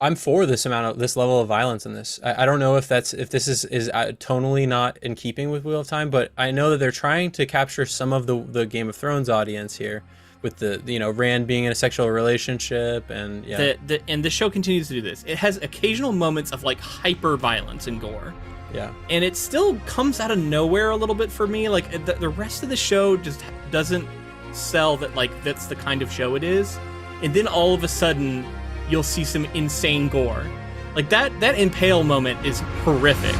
I'm for this level of violence in this. I don't know if this is tonally not in keeping with Wheel of Time, but I know that they're trying to capture some of the Game of Thrones audience here with the Rand being in a sexual relationship and yeah. And the show continues to do this. It has occasional moments of like hyper violence and gore, Yeah. and it still comes out of nowhere a little bit for me. Like the rest of the show just doesn't sell that like that's the kind of show it is, and then all of a sudden you'll see some insane gore. Like that impale moment is horrific.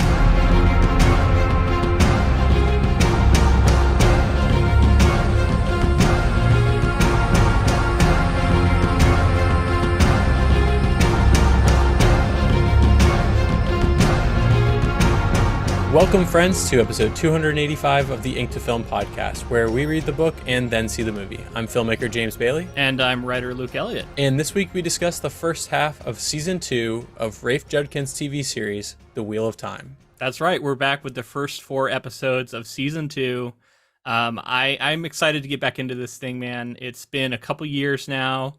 Welcome, friends, to episode 285 of the Ink to Film podcast, where we read the book and then see the movie. I'm filmmaker James Bailey. And I'm writer Luke Elliott. And this week we discuss the first half of season 2 of Rafe Judkins' TV series, The Wheel of Time. That's right. We're back with the first 4 episodes of season 2. I'm excited to get back into this thing, man. It's been a couple years now,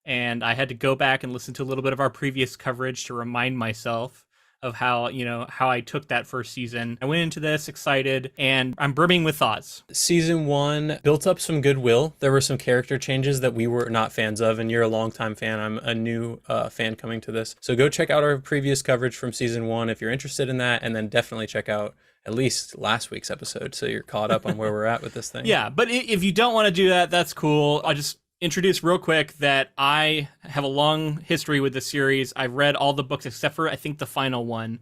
and I had to go back and listen to a little bit of our previous coverage to remind myself of how I took that first season. I went into this excited, and I'm brimming with thoughts. Season 1 built up some goodwill. There were some character changes that we were not fans of, and you're a longtime fan. I'm a new fan coming to this. So go check out our previous coverage from season 1 if you're interested in that, and then definitely check out at least last week's episode so you're caught up on where we're at with this thing. Yeah, but if you don't want to do that, that's cool. I'll just introduce real quick that I have a long history with the series. I've read all the books except for I think the final one,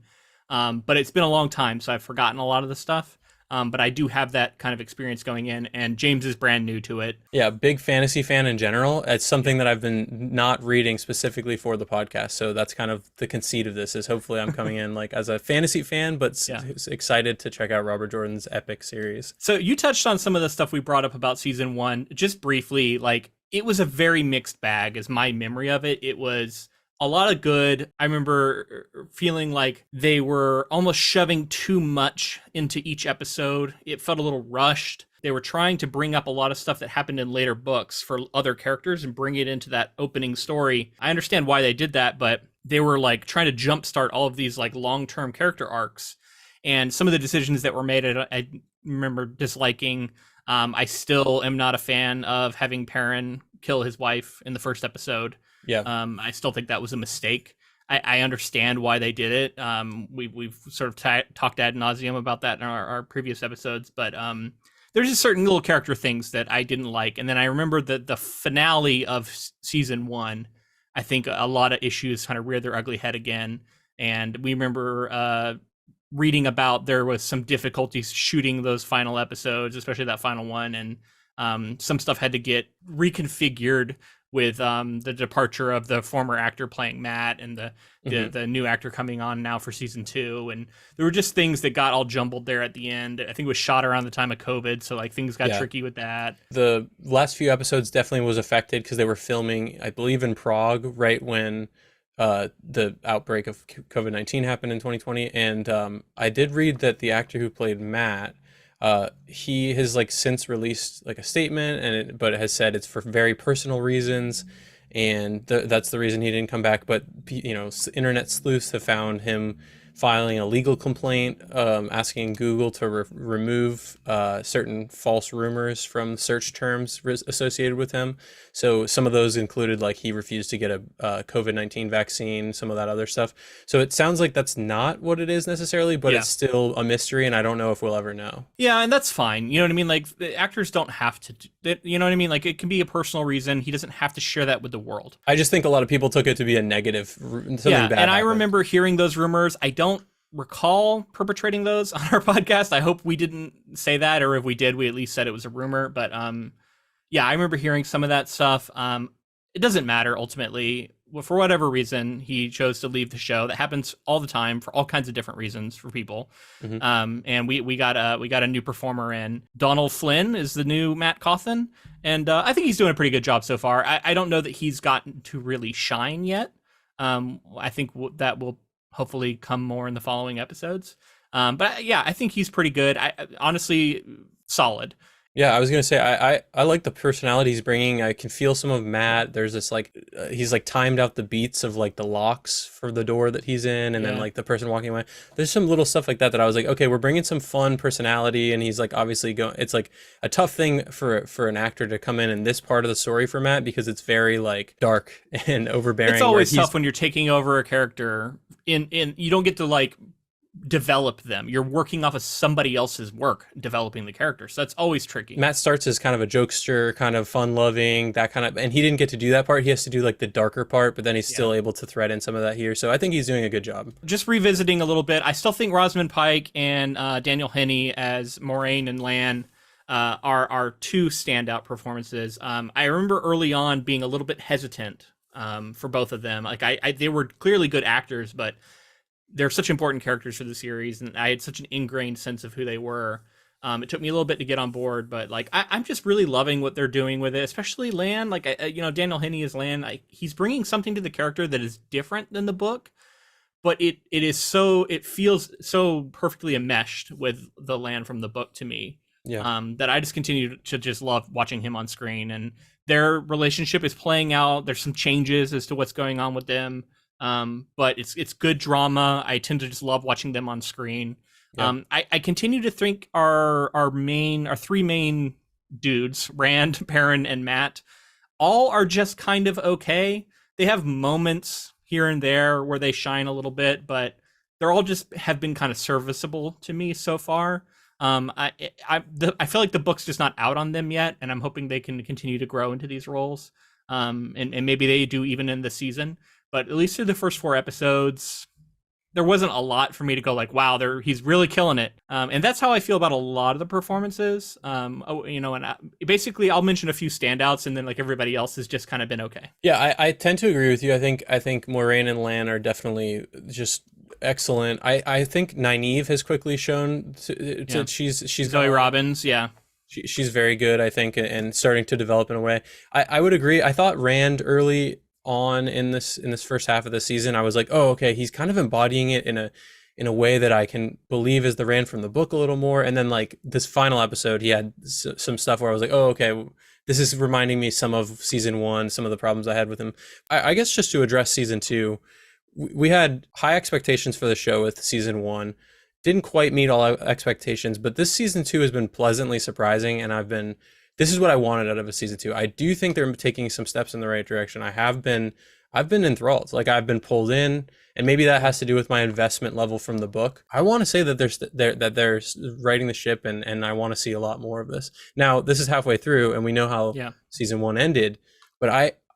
but it's been a long time, so I've forgotten a lot of the stuff. But I do have that kind of experience going in, and James is brand new to it. Yeah, big fantasy fan in general. It's something that I've been not reading specifically for the podcast, so that's kind of the conceit of this. Is hopefully I'm coming in like as a fantasy fan, but excited to check out Robert Jordan's epic series. So you touched on some of the stuff we brought up about season 1, just briefly. Like, it was a very mixed bag, is my memory of it. It was a lot of good. I remember feeling like they were almost shoving too much into each episode. It felt a little rushed. They were trying to bring up a lot of stuff that happened in later books for other characters and bring it into that opening story. I understand why they did that, but they were like trying to jumpstart all of these like long-term character arcs. And some of the decisions that were made, I remember disliking. I still am not a fan of having Perrin kill his wife in the first episode. Yeah. I still think that was a mistake. I understand why they did it. We've sort of talked ad nauseum about that in our previous episodes, but there's just certain little character things that I didn't like. And then I remember the finale of season 1, I think a lot of issues kind of reared their ugly head again. And we remember reading about there was some difficulties shooting those final episodes, especially that final one, and some stuff had to get reconfigured with the departure of the former actor playing Matt and the new actor coming on now for season 2, and there were just things that got all jumbled there at the end. I think it was shot around the time of COVID, so like things got tricky with that. The last few episodes definitely was affected because they were filming, I believe, in Prague right when the outbreak of COVID-19 happened in 2020, and I did read that the actor who played Matt, he has like since released like a statement, but it has said it's for very personal reasons, and that's the reason he didn't come back. But internet sleuths have found him filing a legal complaint, asking Google to remove certain false rumors from search terms associated with him. So some of those included like he refused to get a COVID-19 vaccine, some of that other stuff. So it sounds like that's not what it is necessarily, but it's still a mystery, and I don't know if we'll ever know. Yeah, and that's fine. You know what I mean? Like, the actors don't have to you know what I mean? Like, it can be a personal reason. He doesn't have to share that with the world. I just think a lot of people took it to be a negative, something bad and I remember hearing those rumors. I don't recall perpetrating those on our podcast. I hope we didn't say that, or if we did, we at least said it was a rumor. But I remember hearing some of that stuff. It doesn't matter ultimately. For whatever reason, he chose to leave the show. That happens all the time for all kinds of different reasons for people. And we got a new performer in. Donald Flynn is the new Matt Cawthon, and I think he's doing a pretty good job so far. I don't know that he's gotten to really shine yet. I think that will hopefully come more in the following episodes. But yeah, I think he's pretty good. I honestly, solid. Yeah, I was gonna say I like the personality he's bringing. I can feel some of Matt. There's this like he's like timed out the beats of like the locks for the door that he's in, and then Yeah. like the person walking away. There's some little stuff like that that I was like, okay, we're bringing some fun personality, and he's like obviously going. It's like a tough thing for an actor to come in this part of the story for Matt because it's very like dark and It's overbearing. Where always he's tough when you're taking over a character in you don't get to like develop them. You're working off of somebody else's work developing the character. So that's always tricky. Matt starts as kind of a jokester, kind of fun loving, that kind of, and he didn't get to do that part. He has to do like the darker part, but then he's Yeah. still able to thread in some of that here. So I think he's doing a good job. Just revisiting a little bit, I still think Rosamund Pike and Daniel Henney as Moiraine and Lan are two standout performances. I remember early on being a little bit hesitant for both of them. Like they were clearly good actors, but they're such important characters for the series, and I had such an ingrained sense of who they were. It took me a little bit to get on board, but like I'm just really loving what they're doing with it, especially Lan. Like Daniel Henney as Lan. He's bringing something to the character that is different than the book, but it feels so perfectly enmeshed with the Lan from the book to me. Yeah. That I just continue to just love watching him on screen, and their relationship is playing out. There's some changes as to what's going on with them. But it's good drama. I tend to just love watching them on screen. Yeah. I continue to think our three main dudes, Rand, Perrin, and Matt, all are just kind of okay. They have moments here and there where they shine a little bit, but they're all just have been kind of serviceable to me so far. I feel like the book's just not out on them yet, and I'm hoping they can continue to grow into these roles. And maybe they do even in the season. But at least through the first 4 episodes, there wasn't a lot for me to go like, wow, he's really killing it. And that's how I feel about a lot of the performances. Basically I'll mention a few standouts, and then like everybody else has just kind of been okay. Yeah, I tend to agree with you. I think Moiraine and Lan are definitely just excellent. I think Nynaeve has quickly shown Yeah. she's Zoe Robbins, yeah. she's very good, I think, and starting to develop in a way. I would agree. I thought Rand early on in this first half of the season, I was like, oh, okay, he's kind of embodying it in a way that I can believe is the Rand from the book a little more. And then like this final episode, he had some stuff where I was like, oh, okay, this is reminding me some of season 1, some of the problems I had with him. I guess just to address season 2, we had high expectations for the show with season 1. Didn't quite meet all expectations, but this season 2 has been pleasantly surprising, and this is what I wanted out of a season 2. I do think they're taking some steps in the right direction. I've been enthralled. Like I've been pulled in, and maybe that has to do with my investment level from the book. I want to say that they're writing the ship, and I want to see a lot more of this. Now, this is halfway through, and we know how season 1 ended, but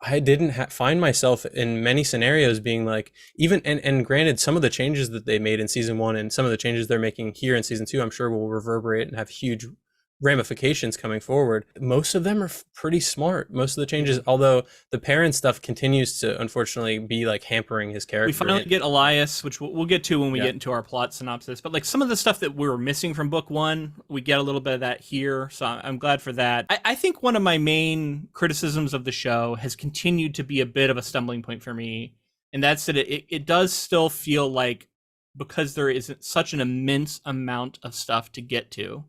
I didn't find myself in many scenarios being like, even and granted, some of the changes that they made in season 1 and some of the changes they're making here in season 2, I'm sure will reverberate and have huge ramifications coming forward. Most of them are pretty smart. Most of the changes, although the parent stuff continues to unfortunately be like hampering his character. We finally get Elias, which we'll get to when we get into our plot synopsis. But like some of the stuff that we were missing from book 1, we get a little bit of that here. So I'm glad for that. I think one of my main criticisms of the show has continued to be a bit of a stumbling point for me. And that's that it does still feel like, because there isn't such an immense amount of stuff to get to,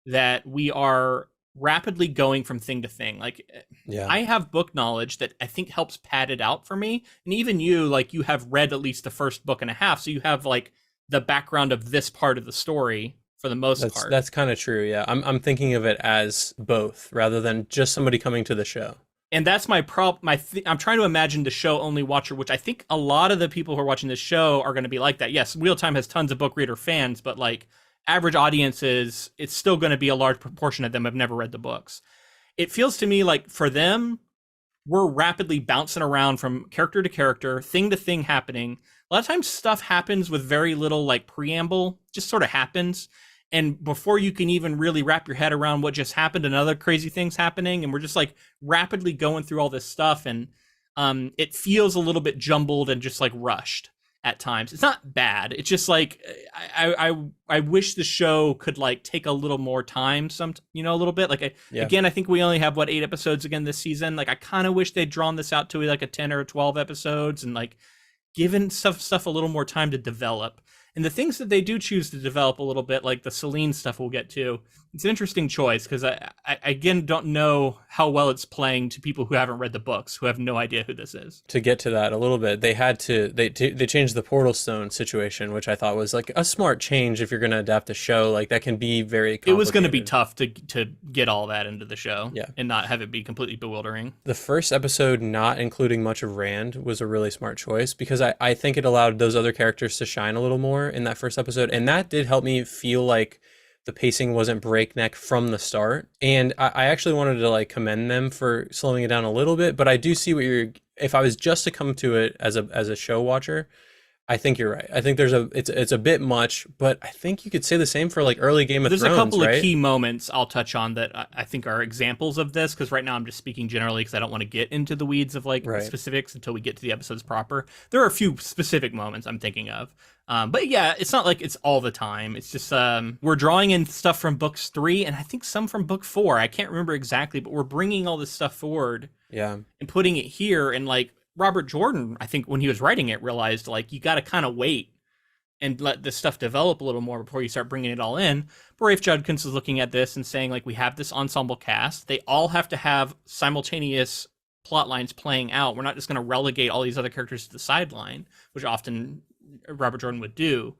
that we are rapidly going from thing to thing. Like I have book knowledge that I think helps pad it out for me. And even you, like you have read at least the first book and a half. So you have like the background of this part of the story for the most part. That's kind of true. Yeah. I'm thinking of it as both rather than just somebody coming to the show. And that's my problem. I'm trying to imagine the show only watcher, which I think a lot of the people who are watching this show are going to be like that. Yes, Wheel Time has tons of book reader fans, but like average audiences, it's still going to be a large proportion of them have never read the books. It feels to me like for them, we're rapidly bouncing around from character to character, thing to thing happening. A lot of times stuff happens with very little like preamble, just sort of happens. And before you can even really wrap your head around what just happened, and other crazy things happening, and we're just like rapidly going through all this stuff, and it feels a little bit jumbled and just like rushed at times. It's not bad. It's just like I wish the show could like take a little more time, a little bit. Like again, I think we only have 8 episodes again this season. Like I kind of wish they'd drawn this out to like a 10 or 12 episodes and like given stuff a little more time to develop. And the things that they do choose to develop a little bit, like the Celine stuff we'll get to, it's an interesting choice because I again don't know how well it's playing to people who haven't read the books, who have no idea who this is. To get to that a little bit, they had to they changed the portal stone situation, which I thought was like a smart change if you're going to adapt a show. Like that can be very complicated. It was going to be tough to get all that into the show, yeah, and not have it be completely bewildering. The first episode not including much of Rand was a really smart choice because I think it allowed those other characters to shine a little more in that first episode, and that did help me feel like the pacing wasn't breakneck from the start. And I actually wanted to like commend them for slowing it down a little bit, but I do see what you're, if I was just to come to it as a show watcher, I think you're right. I think it's a bit much, but I think you could say the same for like early Game of Thrones, There's a couple right? of key moments I'll touch on that I think are examples of this, because right now I'm just speaking generally because I don't want to get into the weeds of like specifics until we get to the episodes proper. There are a few specific moments I'm thinking of. But yeah, it's not like it's all the time. It's just we're drawing in stuff from books 3 and I think some from book 4. I can't remember exactly, but we're bringing all this stuff forward, and putting it here. And like Robert Jordan, I think when he was writing it, realized like you got to kind of wait and let this stuff develop a little more before you start bringing it all in. But Rafe Judkins is looking at this and saying like, we have this ensemble cast. They all have to have simultaneous plot lines playing out. We're not just going to relegate all these other characters to the sideline, which often Robert Jordan would do.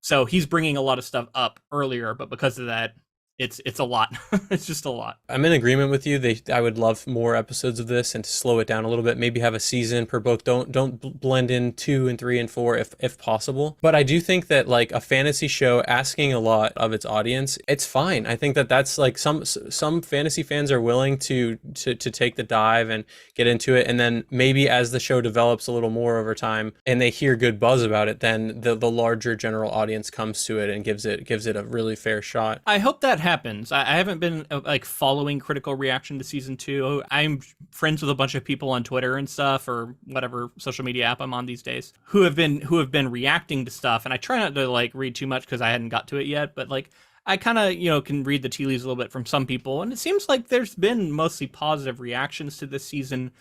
So he's bringing a lot of stuff up earlier, but because of that, it's a lot. It's just a lot. I'm in agreement with you. I would love more episodes of this and to slow it down a little bit. Maybe have a season per book. Don't blend in 2 and 3 and 4 if possible. But I do think that like a fantasy show asking a lot of its audience, it's fine. I think that that's like some fantasy fans are willing to take the dive and get into it, and then maybe as the show develops a little more over time and they hear good buzz about it, then the larger general audience comes to it and gives it a really fair shot. I hope that happens. I haven't been like following critical reaction to season 2. I'm friends with a bunch of people on Twitter and stuff, or whatever social media app I'm on these days, who have been reacting to stuff, and I try not to like read too much because I hadn't got to it yet, but like I kind of can read the tea leaves a little bit from some people, and it seems like there's been mostly positive reactions to this season,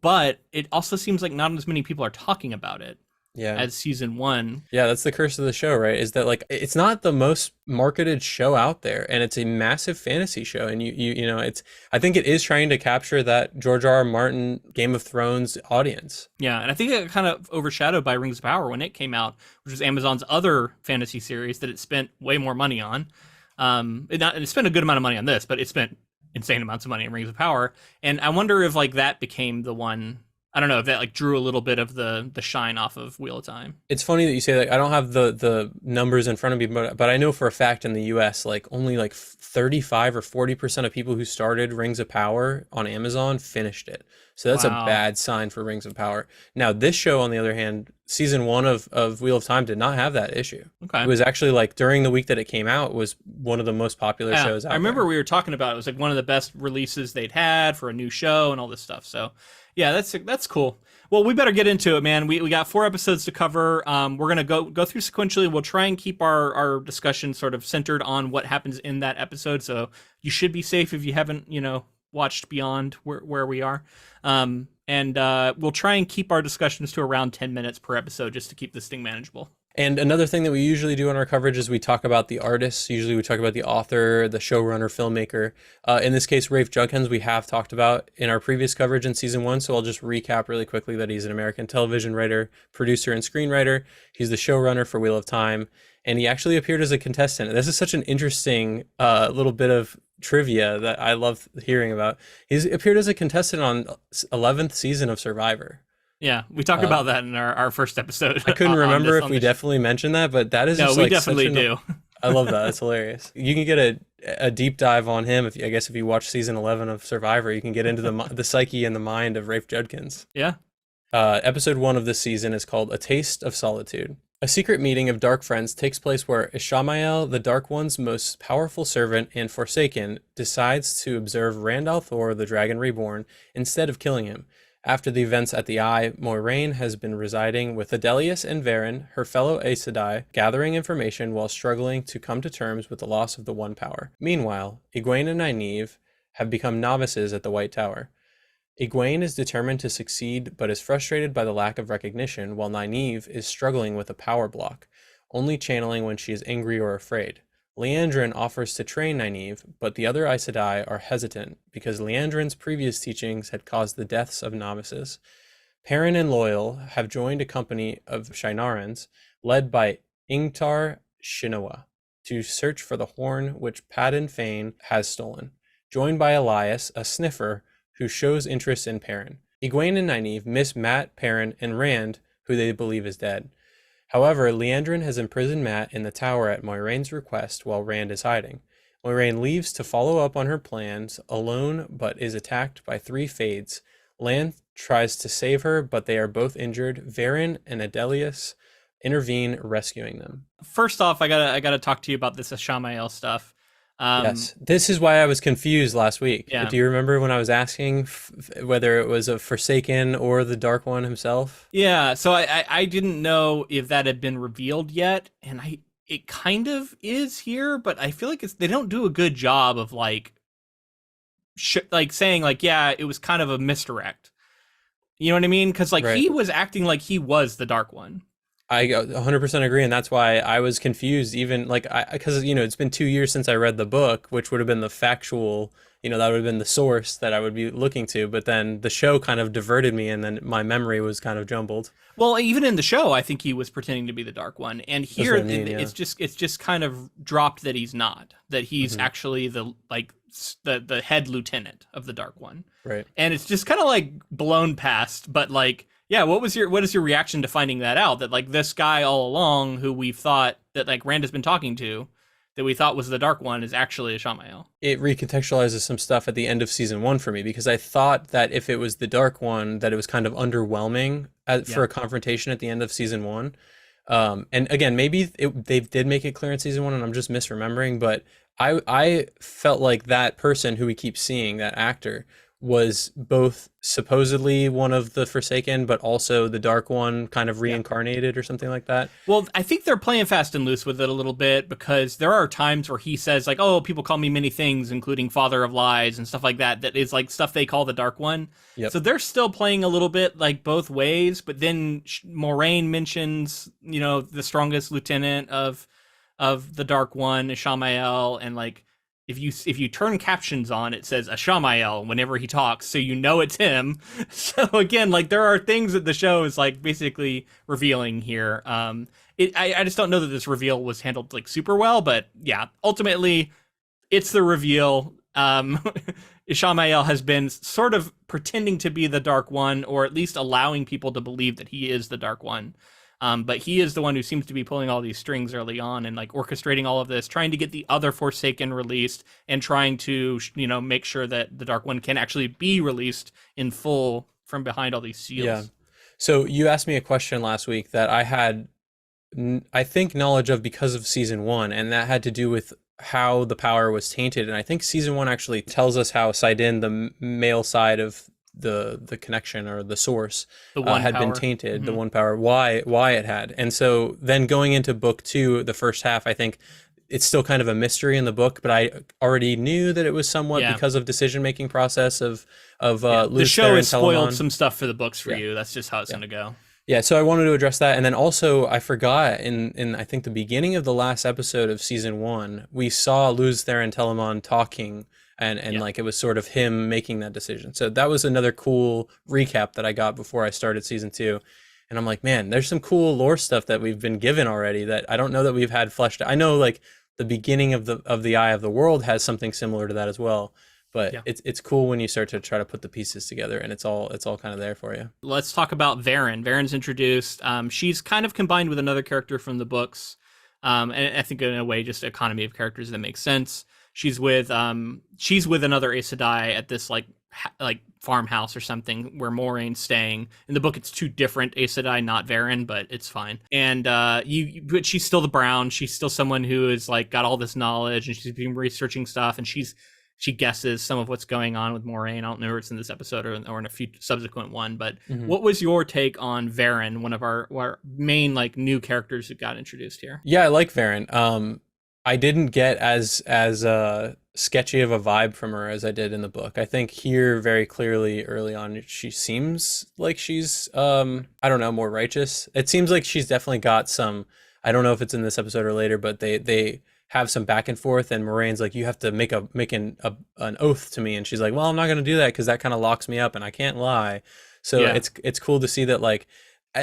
but it also seems like not as many people are talking about it as season 1. Yeah, that's the curse of the show, right? Is that like it's not the most marketed show out there, and it's a massive fantasy show, and you know it's, I think it is trying to capture that George R. R. Martin Game of Thrones audience. Yeah, and I think it got kind of overshadowed by Rings of Power when it came out, which was Amazon's other fantasy series that it spent way more money on. It spent a good amount of money on this, but it spent insane amounts of money on Rings of Power, and I wonder if like that became the one. I don't know if that like drew a little bit of the shine off of Wheel of Time. It's funny that you say that. I don't have the numbers in front of me, but I know for a fact in the US, like only like 35 or 40% of people who started Rings of Power on Amazon finished it. So that's a bad sign for Rings of Power. Now, this show, on the other hand, season 1 of Wheel of Time did not have that issue. Okay. It was actually like during the week that it came out was one of the most popular shows out I remember we were talking about it. It was like one of the best releases they'd had for a new show and all this stuff. So yeah, that's cool. Well, we better get into it, man. We got 4 episodes to cover. We're gonna go through sequentially. We'll try and keep our discussion sort of centered on what happens in that episode. So you should be safe if you haven't, watched beyond where we are. And we'll try and keep our discussions to around 10 minutes per episode just to keep this thing manageable. And another thing that we usually do in our coverage is we talk about the artists. Usually we talk about the author, the showrunner, filmmaker. In this case, Rafe Judkins, we have talked about in our previous coverage in season 1. So I'll just recap really quickly that he's an American television writer, producer, and screenwriter. He's the showrunner for Wheel of Time, and he actually appeared as a contestant. This is such an interesting little bit of trivia that I love hearing about. He's appeared as a contestant on 11th season of Survivor. Yeah, we talked about that in our first episode. I couldn't remember if we definitely mentioned that, but that is just we like definitely do. I love that. That's hilarious. You can get a deep dive on him if you watch season 11 of Survivor. You can get into the psyche and the mind of Rafe Judkins. Yeah. Episode 1 of this season is called A Taste of Solitude. A secret meeting of dark friends takes place where Ishamael, the Dark One's most powerful servant and Forsaken, decides to observe Rand al'Thor, the Dragon Reborn, instead of killing him. After the events at the Eye, Moiraine has been residing with Adelius and Varen, her fellow Aes Sedai, gathering information while struggling to come to terms with the loss of the One Power. Meanwhile, Egwene and Nynaeve have become novices at the White Tower. Egwene is determined to succeed, but is frustrated by the lack of recognition, while Nynaeve is struggling with a power block. only channeling when she is angry or afraid. Leandrin offers to train Nynaeve, but the other Aes Sedai are hesitant because Leandrin's previous teachings had caused the deaths of novices. Perrin and Loyal have joined a company of Shinarans led by Ingtar Shinoa to search for the horn which Padden Fane has stolen, joined by Elias, a sniffer, who shows interest in Perrin. Egwene and Nynaeve miss Mat, Perrin, and Rand, who they believe is dead. However, Leandrin has imprisoned Mat in the tower at Moiraine's request while Rand is hiding. Moiraine leaves to follow up on her plans alone, but is attacked by 3 Fades. Lan tries to save her, but they are both injured. Varen and Adelius intervene, rescuing them. First off, I gotta talk to you about this Ashamael stuff. Yes, this is why I was confused last week. Yeah. Do you remember when I was asking whether it was a Forsaken or the Dark One himself? Yeah, so I didn't know if that had been revealed yet, and it kind of is here, but I feel like they don't do a good job of like saying like, yeah, it was kind of a misdirect. You know what I mean? Because like he was acting like he was the Dark One. I 100% agree, and that's why I was confused. Even like because it's been 2 years since I read the book, which would have been the factual, that would have been the source that I would be looking to. But then the show kind of diverted me, and then my memory was kind of jumbled. Well, even in the show, I think he was pretending to be the Dark One, and here it's just kind of dropped that he's not. That he's actually the head lieutenant of the Dark One. Right. And it's just kind of like blown past, but like, yeah, what is your reaction to finding that out? That like this guy all along who we thought that like Rand has been talking to, that we thought was the Dark One, is actually Ashamael. It recontextualizes some stuff at the end of season 1 for me, because I thought that if it was the Dark One, that it was kind of underwhelming for a confrontation at the end of season 1. And again, maybe they did make it clear in season 1 and I'm just misremembering, but I felt like that person who we keep seeing, that actor, was both supposedly one of the Forsaken, but also the Dark One kind of reincarnated or something like that. Well, I think they're playing fast and loose with it a little bit, because there are times where he says like, oh, people call me many things, including Father of Lies and stuff like that. That is like stuff they call the Dark One. Yep. So they're still playing a little bit like both ways, but then Moiraine mentions, the strongest lieutenant of the Dark One, Ashamael, and like, if you turn captions on, it says Ashamael whenever he talks, so it's him. So again, like there are things that the show is like basically revealing here. I just don't know that this reveal was handled like super well, but yeah, ultimately it's the reveal. Ishamael has been sort of pretending to be the Dark One, or at least allowing people to believe that he is the Dark One. But he is the one who seems to be pulling all these strings early on and like orchestrating all of this, trying to get the other Forsaken released and trying to, make sure that the Dark One can actually be released in full from behind all these seals. Yeah. So you asked me a question last week that I had, I think, knowledge of because of season 1, and that had to do with how the power was tainted. And I think season 1 actually tells us how Saidin, the male side of the connection or the source, had been tainted, the one power, why it had. And so then going into book 2, the first half, I think it's still kind of a mystery in the book, but I already knew that it was somewhat because of decision-making process of the show has spoiled some stuff for the books for you. That's just how it's going to go. Yeah, so I wanted to address that. And then also I forgot in I think the beginning of the last episode of season 1, we saw Luz Theron Telamon talking, and like it was sort of him making that decision. So that was another cool recap that I got before I started season 2. And I'm like, man, there's some cool lore stuff that we've been given already that I don't know that we've had fleshed out. I know like the beginning of the Eye of the World has something similar to that as well. But it's cool when you start to try to put the pieces together, and it's all kind of there for you. Let's talk about Varen. Varen's introduced. She's kind of combined with another character from the books, and I think in a way just economy of characters that makes sense. She's with another Aes Sedai at this like farmhouse or something where Moraine's staying. In the book, it's 2 different Aes Sedai, not Varen, but it's fine. And but she's still the Brown. She's still someone who is like got all this knowledge, and she's been researching stuff, and she guesses some of what's going on with Moiraine. I don't know if it's in this episode or in a subsequent one, but what was your take on Varen, one of our main like new characters who got introduced here? Yeah, I like Varen. I didn't get as sketchy of a vibe from her as I did in the book. I think here very clearly early on she seems like she's I don't know, more righteous. It seems like she's definitely got some I don't know if it's in this episode or later, but they have some back and forth, and Moraine's like, you have to make an oath to me, and she's like, well, I'm not gonna do that because that kind of locks me up, and I can't lie. So Yeah, it's cool to see that like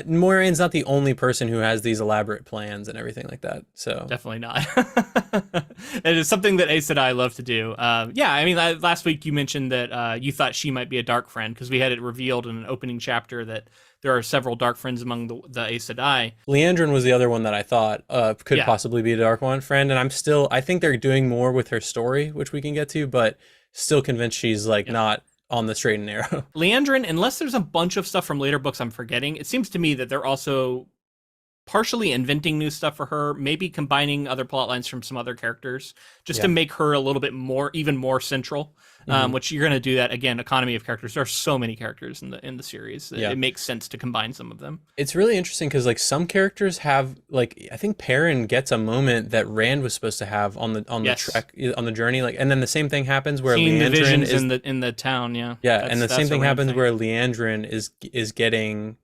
Moraine's not the only person who has these elaborate plans and everything like that. So definitely not. It is something that Ace and I love to do. Yeah, I mean, last week you mentioned that you thought she might be a dark friend because we had it revealed in an opening chapter that there are several dark friends among the Aes Sedai. Leandrin was the other one that I thought could Yeah, possibly be a Dark One friend, and I think they're doing more with her story, which we can get to, but still convinced she's like yeah. not on the straight and narrow. Leandrin, unless there's a bunch of stuff from later books I'm forgetting, it seems to me that they're also partially inventing new stuff for her, maybe combining other plot lines from some other characters, just to Yeah. make her a little bit more, even more central. Hmm. Which you're going to do that again. Economy of characters. There are so many characters in the series. Yeah. It makes sense to combine some of them. It's really interesting because like some characters have like I think Perrin gets a moment that Rand was supposed to have on the Yes, trek on the journey, like, and then the same thing happens where seeing the Leandrin visions is in the town. Yeah, yeah, and the same that's a thing Rand happens thing. where Leandrin is getting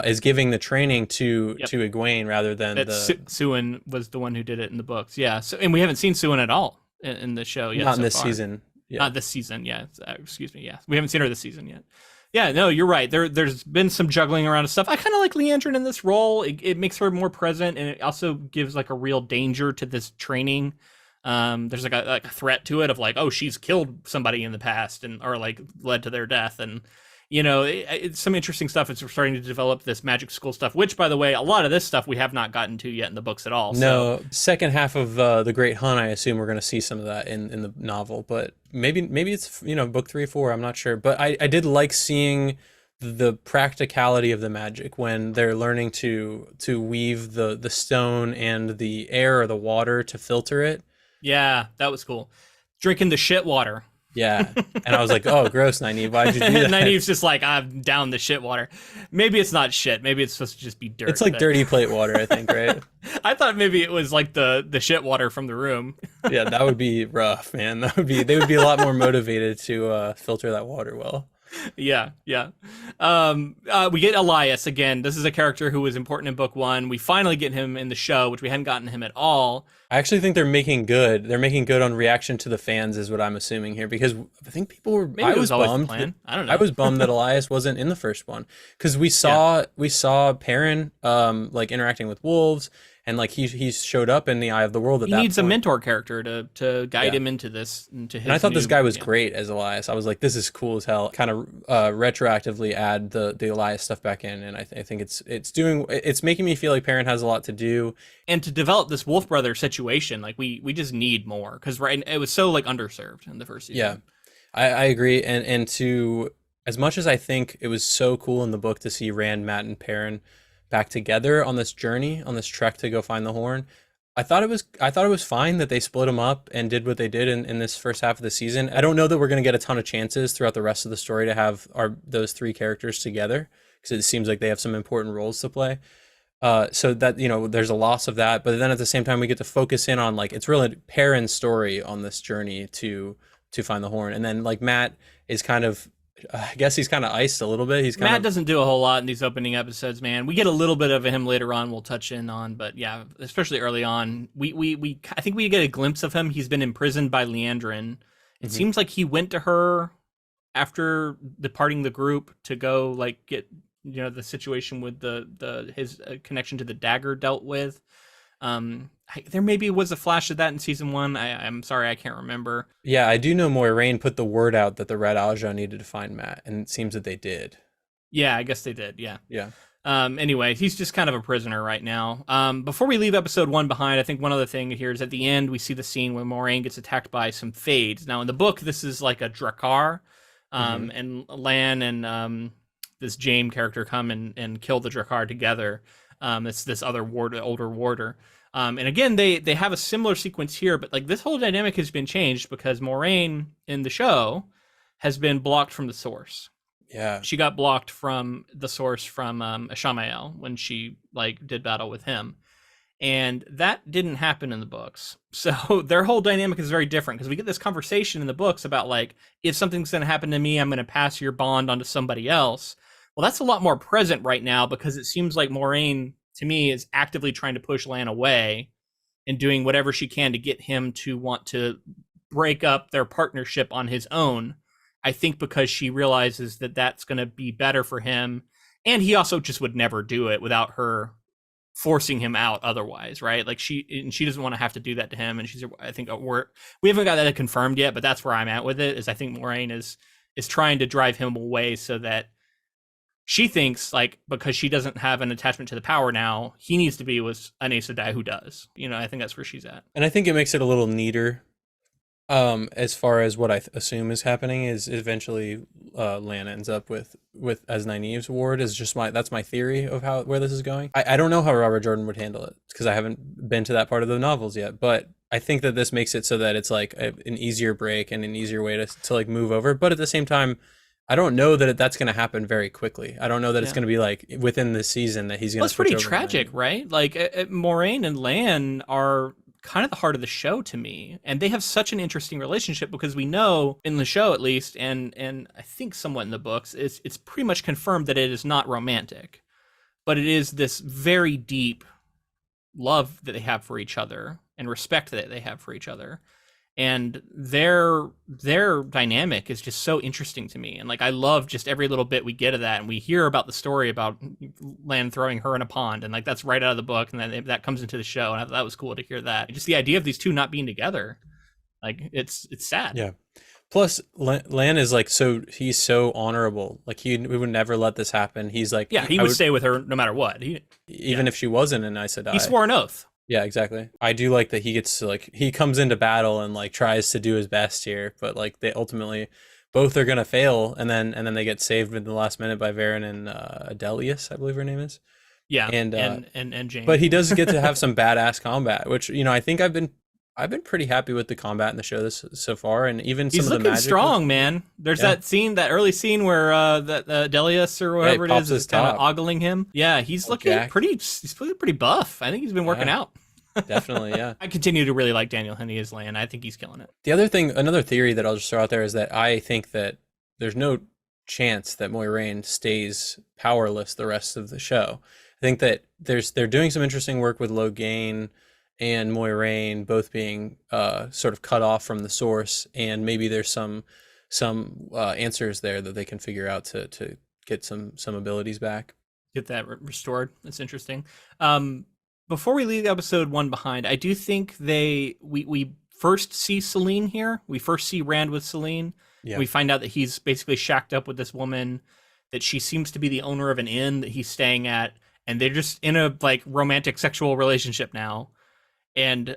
is giving the training Yep. to Egwene rather than That the Suin was the one who did it in the books. Yeah. So, and we haven't seen Suin at all in the show yet not in so this far. season. Yeah. Not this season. Yeah. Excuse me. Yeah. We haven't seen her this season yet. Yeah. No, you're right. There's been some juggling around of stuff. I kind of like Leandrin in this role. It makes her more present, and it also gives like a real danger to this training. There's like a threat to it of like, oh, she's killed somebody in the past and or like led to their death, and it's some interesting stuff. It's starting to develop this magic school stuff, which, by the way, a lot of this stuff we have not gotten to yet in the books at all. No, second half of the Great Hunt, I assume we're going to see some of that in the novel, but maybe it's book 3 or 4. I'm not sure, but I did like seeing the practicality of the magic when they're learning to weave the stone and the air or the water to filter it. Yeah, that was cool. Drinking the shit water. Yeah, and I was like, oh, gross, Nynaeve, why'd you do that? Nynaeve's just like, I'm down the shit water. Maybe it's not shit. Maybe it's supposed to just be dirt. It's like dirty plate water, I think, right? I thought maybe it was like the shit water from the room. Yeah, that would be rough, man. They would be a lot more motivated to filter that water well. Yeah. We get Elias again. This is a character who was important in book 1. We finally get him in the show, which we hadn't gotten him at all. I actually think they're making good. They're making good on reaction to the fans, is what I'm assuming here, because I think people were. Maybe I it was always the bummed. plan. I don't know. I was bummed that Elias wasn't in the first one because we saw Perrin like interacting with wolves, and like he showed up in the Eye of the World at He that needs point. a mentor character to guide Yeah. him into this. Into his And I thought this new- guy was yeah. great as Elias. I was like, this is cool as hell. Kind of retroactively add the Elias stuff back in, and I think it's making me feel like Perrin has a lot to do. And to develop this Wolf Brother situation, like we just need more because it was so like underserved in the first season. Yeah, I agree. And to as much as I think it was so cool in the book to see Rand, Matt, and Perrin back together on this journey, on this trek to go find the horn, I thought it was fine that they split them up and did what they did in this first half of the season. I don't know that we're going to get a ton of chances throughout the rest of the story to have those 3 characters together because it seems like they have some important roles to play. So that there's a loss of that, but then at the same time we get to focus in on like it's really Perrin's story on this journey to find the horn, and then like Matt is kind of, I guess he's kind of iced a little bit. Matt doesn't do a whole lot in these opening episodes, man. We get a little bit of him later on. We'll touch in on, but yeah, especially early on, we I think we get a glimpse of him. He's been imprisoned by Leandrin. It seems like he went to her after departing the group to go like get the situation with his connection to the dagger dealt with. There maybe was a flash of that in season 1. I'm sorry, I can't remember. Yeah, I do know Moiraine put the word out that the Red Alja needed to find Matt, and it seems that they did. Yeah, I guess they did. Yeah. Yeah. Anyway, he's just kind of a prisoner right now. Before we leave episode 1 behind, I think one other thing here is at the end we see the scene where Moiraine gets attacked by some Fades. Now in the book, this is like a Drakkar, and Lan and this Jaime character come and kill the Drakkar together. It's this other older warder. And again, they have a similar sequence here, but like this whole dynamic has been changed because Moiraine in the show has been blocked from the source. Yeah. She got blocked from the source from Ashamael when she like did battle with him. And that didn't happen in the books. So their whole dynamic is very different because we get this conversation in the books about like, if something's going to happen to me, I'm going to pass your bond onto somebody else. Well, that's a lot more present right now because it seems like Moiraine to me, is actively trying to push Lan away and doing whatever she can to get him to want to break up their partnership on his own. I think because she realizes that that's going to be better for him. And he also just would never do it without her forcing him out otherwise, right? Like she doesn't want to have to do that to him. And I think we haven't got that confirmed yet, but that's where I'm at with it, is I think Moiraine is trying to drive him away so that she thinks, like, because she doesn't have an attachment to the power now, he needs to be with an Aes Sedai who does. I think that's where she's at. And I think it makes it a little neater. As far as what I assume is happening is eventually Lan ends up with as Nynaeve's ward. Is just that's my theory of where this is going. I don't know how Robert Jordan would handle it because I haven't been to that part of the novels yet, but I think that this makes it so that it's like an easier break and an easier way to like move over. But at the same time, I don't know that that's going to happen very quickly. I don't know that it's going to be like within the season that he's going to. It's pretty tragic, right? Like Moiraine and Lan are kind of the heart of the show to me, and they have such an interesting relationship because we know in the show, at least, and I think somewhat in the books, it's pretty much confirmed that it is not romantic, but it is this very deep love that they have for each other and respect that they have for each other. And their dynamic is just so interesting to me. And like, I love just every little bit we get of that. And we hear about the story about Lan throwing her in a pond. And like, that's right out of the book. And then that comes into the show. And I thought that was cool to hear that. Just the idea of these two not being together. Like, it's sad. Yeah. Plus, Lan is like, he's so honorable. Like, we would never let this happen. He's like, yeah, he would stay with her no matter what. Even if she wasn't an Aes Sedai. He swore an oath. Yeah, exactly. I do like that he gets to like, he comes into battle and like tries to do his best here, but like they ultimately both are gonna fail, and then they get saved in the last minute by Varen and Adelius, I believe her name is. Yeah, and Jane. But he does get to have some badass combat, which I think I've been pretty happy with the combat in the show so far, and even some he's of the looking magic. Strong, man. There's that early scene where that Adelius or whatever it is kind of ogling him. Yeah, he's looking pretty. He's pretty buff. I think he's been working out. Definitely, yeah. I continue to really like Daniel Henney as Lan. I think he's killing it. The other thing, another theory that I'll just throw out there is that I think that there's no chance that Moiraine stays powerless the rest of the show. I think that they're doing some interesting work with Logain and Moiraine both being sort of cut off from the source, and maybe there's some answers there that they can figure out to get some abilities back. Get that restored. That's interesting. Before we leave episode 1 behind, I do think we first see Selene here. We first see Rand with Selene. Yeah. We find out that he's basically shacked up with this woman, that she seems to be the owner of an inn that he's staying at, and they're just in a like romantic sexual relationship now. And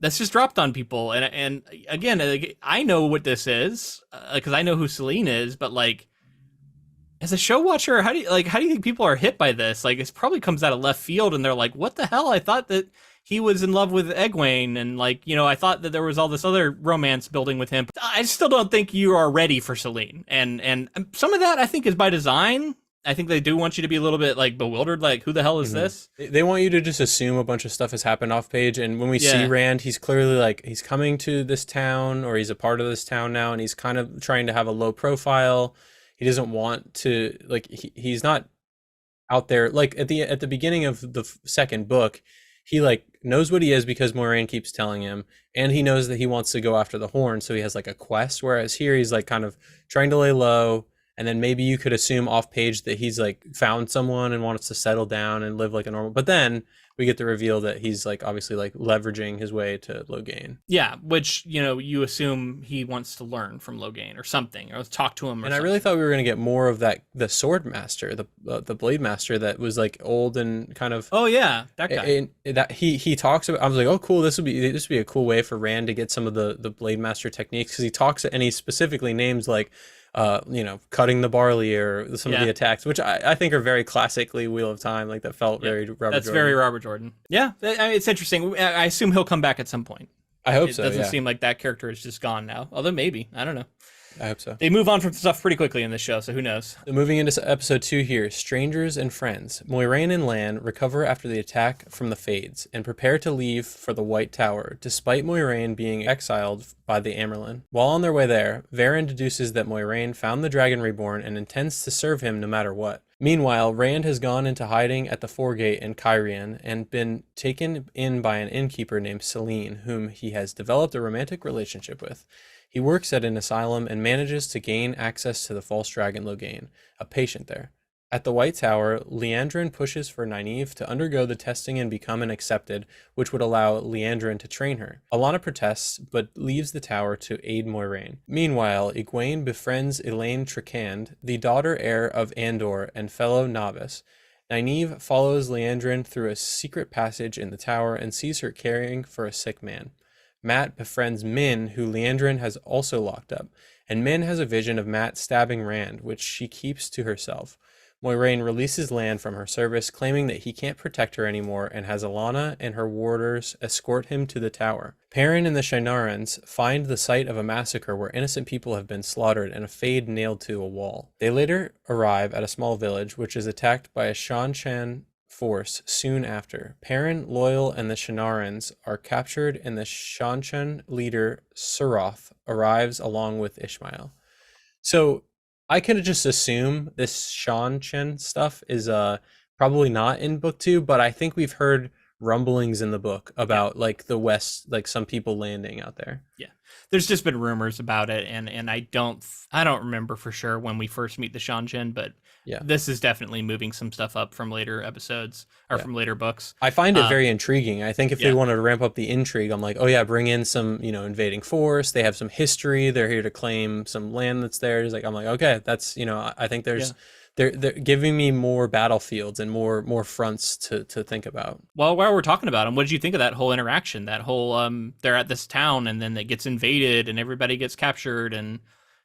that's just dropped on people. And again, I know what this is because I know who Selene is, but like, as a show watcher, how do you think people are hit by this? Like, it probably comes out of left field, and they're like, "What the hell? I thought that he was in love with Egwene, and like, I thought that there was all this other romance building with him." I still don't think you are ready for Selene, and some of that I think is by design. I think they do want you to be a little bit like bewildered, like, who the hell is this? They want you to just assume a bunch of stuff has happened off page, and when we see Rand, he's clearly like he's coming to this town, or he's a part of this town now, and he's kind of trying to have a low profile. He doesn't want to, like, he's not out there like at the beginning of the second book. He like knows what he is because Moiraine keeps telling him, and he knows that he wants to go after the horn, so he has like a quest. Whereas here he's like kind of trying to lay low, and then maybe you could assume off page that he's like found someone and wants to settle down and live like a normal. But then we get the reveal that he's like obviously like leveraging his way to Logain. Yeah, which you assume he wants to learn from Logain or something, or talk to him. And something. I really thought we were going to get more of that, the sword master, the blade master that was like old and kind of. Oh yeah, that guy. And that he talks about. I was like, oh cool, this would be a cool way for Rand to get some of the blade master techniques, because he talks and he specifically names like. Cutting the barley or some of the attacks, which I think are very classically Wheel of Time. Like that felt very Robert Jordan. That's very Robert Jordan. Yeah, it's interesting. I assume he'll come back at some point. I hope so. It doesn't seem like that character is just gone now. Although maybe. I don't know. I hope so. They move on from stuff pretty quickly in this show, so who knows? Moving into episode 2 here, Strangers and Friends. Moiraine and Lan recover after the attack from the Fades and prepare to leave for the White Tower, despite Moiraine being exiled by the Amyrlin. While on their way there, Varen deduces that Moiraine found the Dragon Reborn and intends to serve him no matter what. Meanwhile, Rand has gone into hiding at the Foregate in Cairhien and been taken in by an innkeeper named Celine, whom he has developed a romantic relationship with. He works at an asylum and manages to gain access to the false dragon Logain, a patient there. At the White Tower, Liandrin pushes for Nynaeve to undergo the testing and become an accepted, which would allow Liandrin to train her. Alana protests, but leaves the tower to aid Moiraine. Meanwhile, Egwene befriends Elaine Trakand, the daughter heir of Andor and fellow novice. Nynaeve follows Liandrin through a secret passage in the tower and sees her caring for a sick man. Mat befriends Min, who Liandrin has also locked up, and Min has a vision of Mat stabbing Rand, which she keeps to herself. Moiraine releases Lan from her service, claiming that he can't protect her anymore, and has Alana and her warders escort him to the tower. Perrin and the Shynarans find the site of a massacre where innocent people have been slaughtered and a fade nailed to a wall. They later arrive at a small village, which is attacked by a Seanchan force soon after. Perrin, Loyal, and the Shynarans are captured, and the Seanchan leader, Suroth, arrives along with Ishmael. So I could just assume this Seanchan stuff is probably not in book 2, but I think we've heard rumblings in the book about like the West, like some people landing out there. Yeah, there's just been rumors about it, and I don't remember for sure when we first meet the Seanchan, but Yeah, this is definitely moving some stuff up from later episodes or from later books. I find it very intriguing. I think if yeah. they wanted to ramp up the intrigue, I'm like, oh yeah, bring in some, invading force. They have some history. They're here to claim some land that's theirs. Like, I'm like, okay, that's, I think they're giving me more battlefields and more fronts to think about. Well, while we're talking about them, what did you think of that whole interaction? That whole they're at this town and then it gets invaded and everybody gets captured, and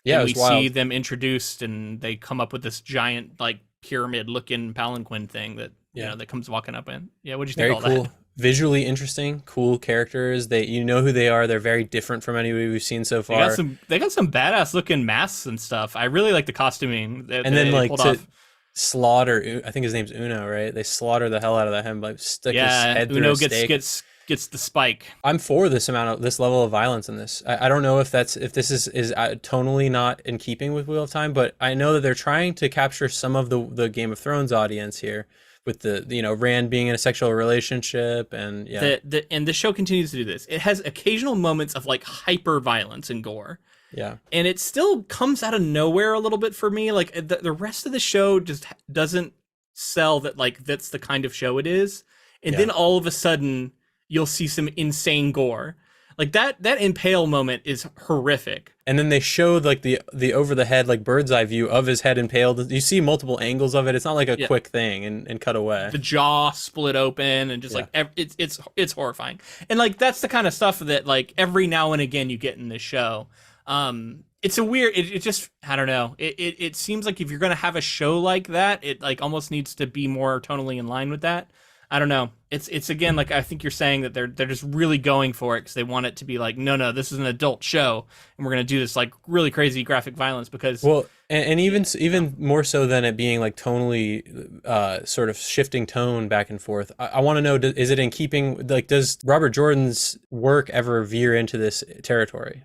Yeah, it we was wild. see them introduced and they come up with this giant like pyramid looking palanquin thing that that comes walking up in. Yeah, what did you think Very of all cool. that? Visually interesting, cool characters. You know who they are. They're very different from anybody we've seen so far. They got some badass looking masks and stuff. I really like the costuming that And then they like pulled to off. slaughter, I think his name's Uno, right? They slaughter the hell out of him, like stick his head through Uno a stake. gets the spike. I'm for this level of violence in this. I don't know if this is tonally not in keeping with Wheel of Time, but I know that they're trying to capture some of the Game of Thrones audience here with the Rand being in a sexual relationship, and And the show continues to do this. It has occasional moments of like hyper violence and gore. yeah. And it still comes out of nowhere a little bit for me. Like the rest of the show just doesn't sell that like that's the kind of show it is. And then all of a sudden you'll see some insane gore. Like that impale moment is horrific. And then they showed like the over the head, like bird's eye view of his head impaled. You see multiple angles of it. It's not like a quick thing and cut away. The jaw split open and just like it's horrifying. And like that's the kind of stuff that like every now and again you get in this show. It's a weird. It just I don't know. It seems like if you're gonna have a show like that, it like almost needs to be more tonally in line with that. I don't know. It's again like I think you're saying that they're just really going for it because they want it to be like no, this is an adult show and we're gonna do this like really crazy graphic violence because and even more so than it being like tonally sort of shifting tone back and forth. I want to know, is it in keeping, like, does Robert Jordan's work ever veer into this territory?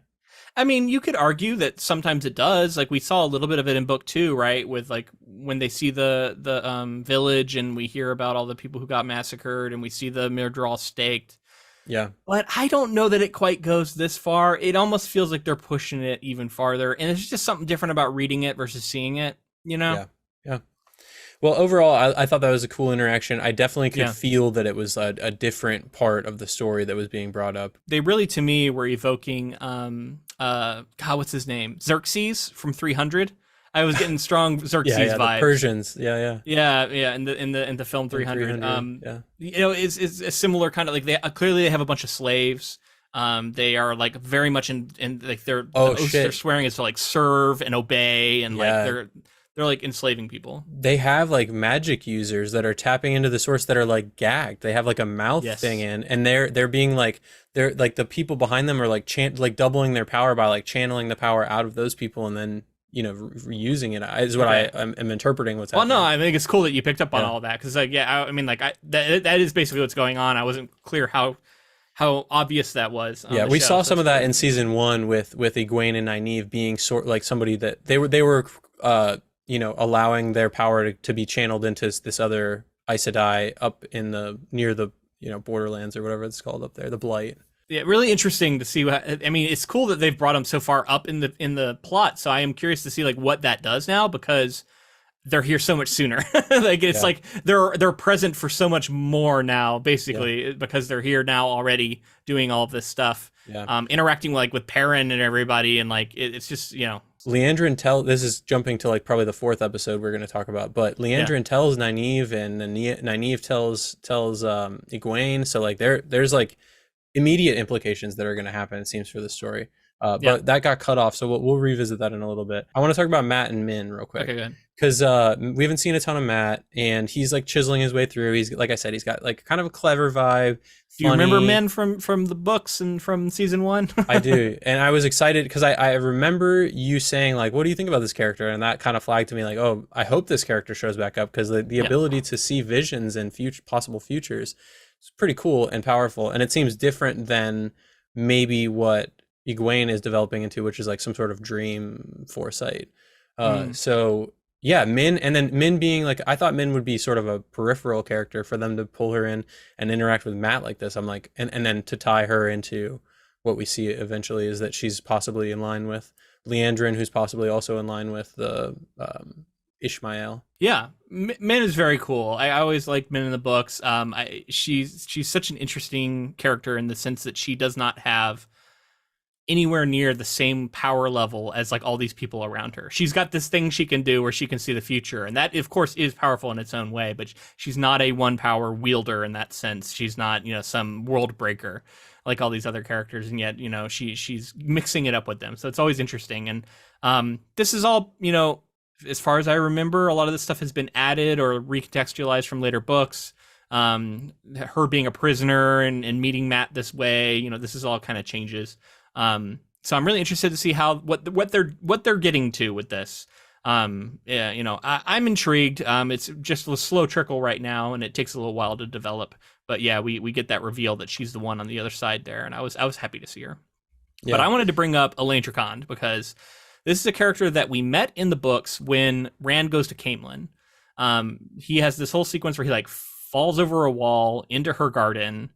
I mean, you could argue that sometimes it does. Like we saw a little bit of it in book 2, right? With like when they see the village and we hear about all the people who got massacred and we see the Myrddraal staked. Yeah. But I don't know that it quite goes this far. It almost feels like they're pushing it even farther. And it's just something different about reading it versus seeing it, Yeah. Well, overall, I thought that was a cool interaction. I definitely could feel that it was a different part of the story that was being brought up. They really, to me, were evoking, God, what's his name? Xerxes from 300. I was getting strong Xerxes vibes. The Persians, yeah. In the film 300. Is a similar kind of like they clearly they have a bunch of slaves. They are like very much in like their oaths they're swearing is to like serve and obey and like they're like enslaving people. They have like magic users that are tapping into the source that are like gagged. They have like a mouth thing in, and they're being like they're like the people behind them are like like doubling their power by like channeling the power out of those people and then reusing it is what I'm interpreting what's happening. Well, no, I think it's cool that you picked up on all of that because like I mean like that is basically what's going on. I wasn't clear how obvious that was. We saw some of that in season 1 with Egwene and Nynaeve being sort like somebody that they were allowing their power to be channeled into this other Aes Sedai up in near the Borderlands or whatever it's called up there, the Blight. Yeah, really interesting to see what. I mean, it's cool that they've brought them so far up in the plot. So I am curious to see like what that does now, because they're here so much sooner. Like it's like they're present for so much more now, basically, because they're here now already doing all of this stuff. Yeah. Interacting like with Perrin and everybody, and like it's just Leandrin this is jumping to like probably the fourth episode we're going to talk about, but Leandrin tells Nynaeve, and Nynaeve tells Egwene. So like there's like immediate implications that are going to happen, it seems, for the story. But that got cut off, so we'll revisit that in a little bit. I want to talk about Matt and Min real quick. Okay, good. Because we haven't seen a ton of Matt, and he's like chiseling his way through. He's, like I said, he's got like kind of a clever vibe. Do you remember Min from the books and from season 1? I do, and I was excited because I remember you saying like, "What do you think about this character?" And that kind of flagged to me like, "Oh, I hope this character shows back up," because the ability to see visions and possible futures is pretty cool and powerful, and it seems different than maybe what Egwene is developing into, which is like some sort of dream foresight. So yeah, Min, and then Min being like, I thought Min would be sort of a peripheral character for them to pull her in and interact with Matt like this. I'm like, and then to tie her into what we see eventually is that she's possibly in line with Leandrin, who's possibly also in line with the Ishmael. Yeah, Min is very cool. I always liked Min in the books. She's such an interesting character in the sense that she does not have anywhere near the same power level as like all these people around her. She's got this thing she can do where she can see the future, and that of course is powerful in its own way, but she's not a one power wielder in that sense. She's not, some world breaker like all these other characters, and yet, she's mixing it up with them. So it's always interesting. And this is all, as far as I remember, a lot of this stuff has been added or recontextualized from later books. Her being a prisoner and meeting Matt this way, this is all kind of changes. So I'm really interested to see how what they're getting to with this. I'm intrigued. It's just a slow trickle right now, and it takes a little while to develop. But yeah, we get that reveal that she's the one on the other side there, and I was happy to see her. Yeah. But I wanted to bring up Elaine Tricond because this is a character that we met in the books when Rand goes to Caemlyn. He has this whole sequence where he like falls over a wall into her garden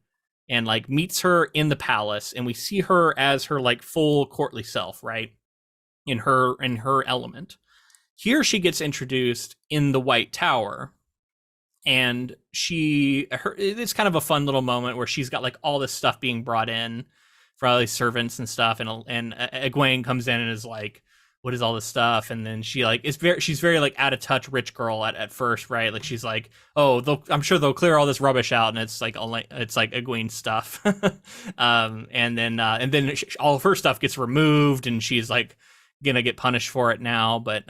and like meets her in the palace, and we see her as her like full courtly self, right? In her element. Here she gets introduced in the White Tower, and it's kind of a fun little moment where she's got like all this stuff being brought in for all these servants and stuff, and Egwene comes in and is like, what is all this stuff? And then she's very like out of touch rich girl at first, right? Like she's like, oh, I'm sure they'll clear all this rubbish out, and it's like Egwene's stuff. And then all of her stuff gets removed, and she's like gonna get punished for it now. But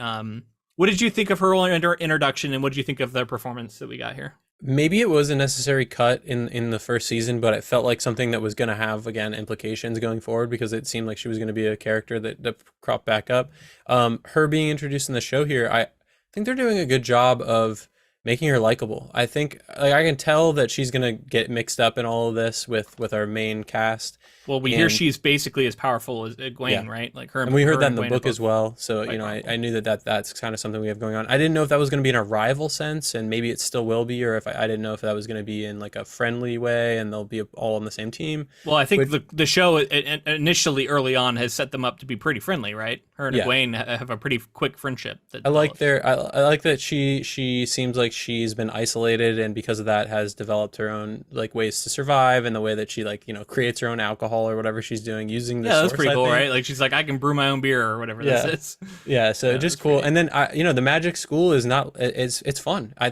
what did you think of her introduction, and what did you think of the performance that we got here? Maybe it was a necessary cut in the first season, but it felt like something that was going to have, again, implications going forward, because it seemed like she was going to be a character that cropped back up. Her being introduced in the show here, I think they're doing a good job of making her likable. I think I can tell that she's going to get mixed up in all of this with our main cast. Well, we hear she's basically as powerful as Egwene, right? Like her, and we heard that in the book as well. So I knew that's kind of something we have going on. I didn't know if that was going to be in a rival sense, and maybe it still will be, or if I didn't know if that was going to be in like a friendly way, and they'll be all on the same team. Well, I think the show initially early on has set them up to be pretty friendly, right? Her and Egwene have a pretty quick friendship. I like that she seems like she's been isolated, and because of that has developed her own like ways to survive, and the way that she creates her own alcohol or whatever she's doing using the that's pretty cool, right? Like she's like, I can brew my own beer or whatever this is. Yeah, so just cool. And then the magic school is not it's fun. I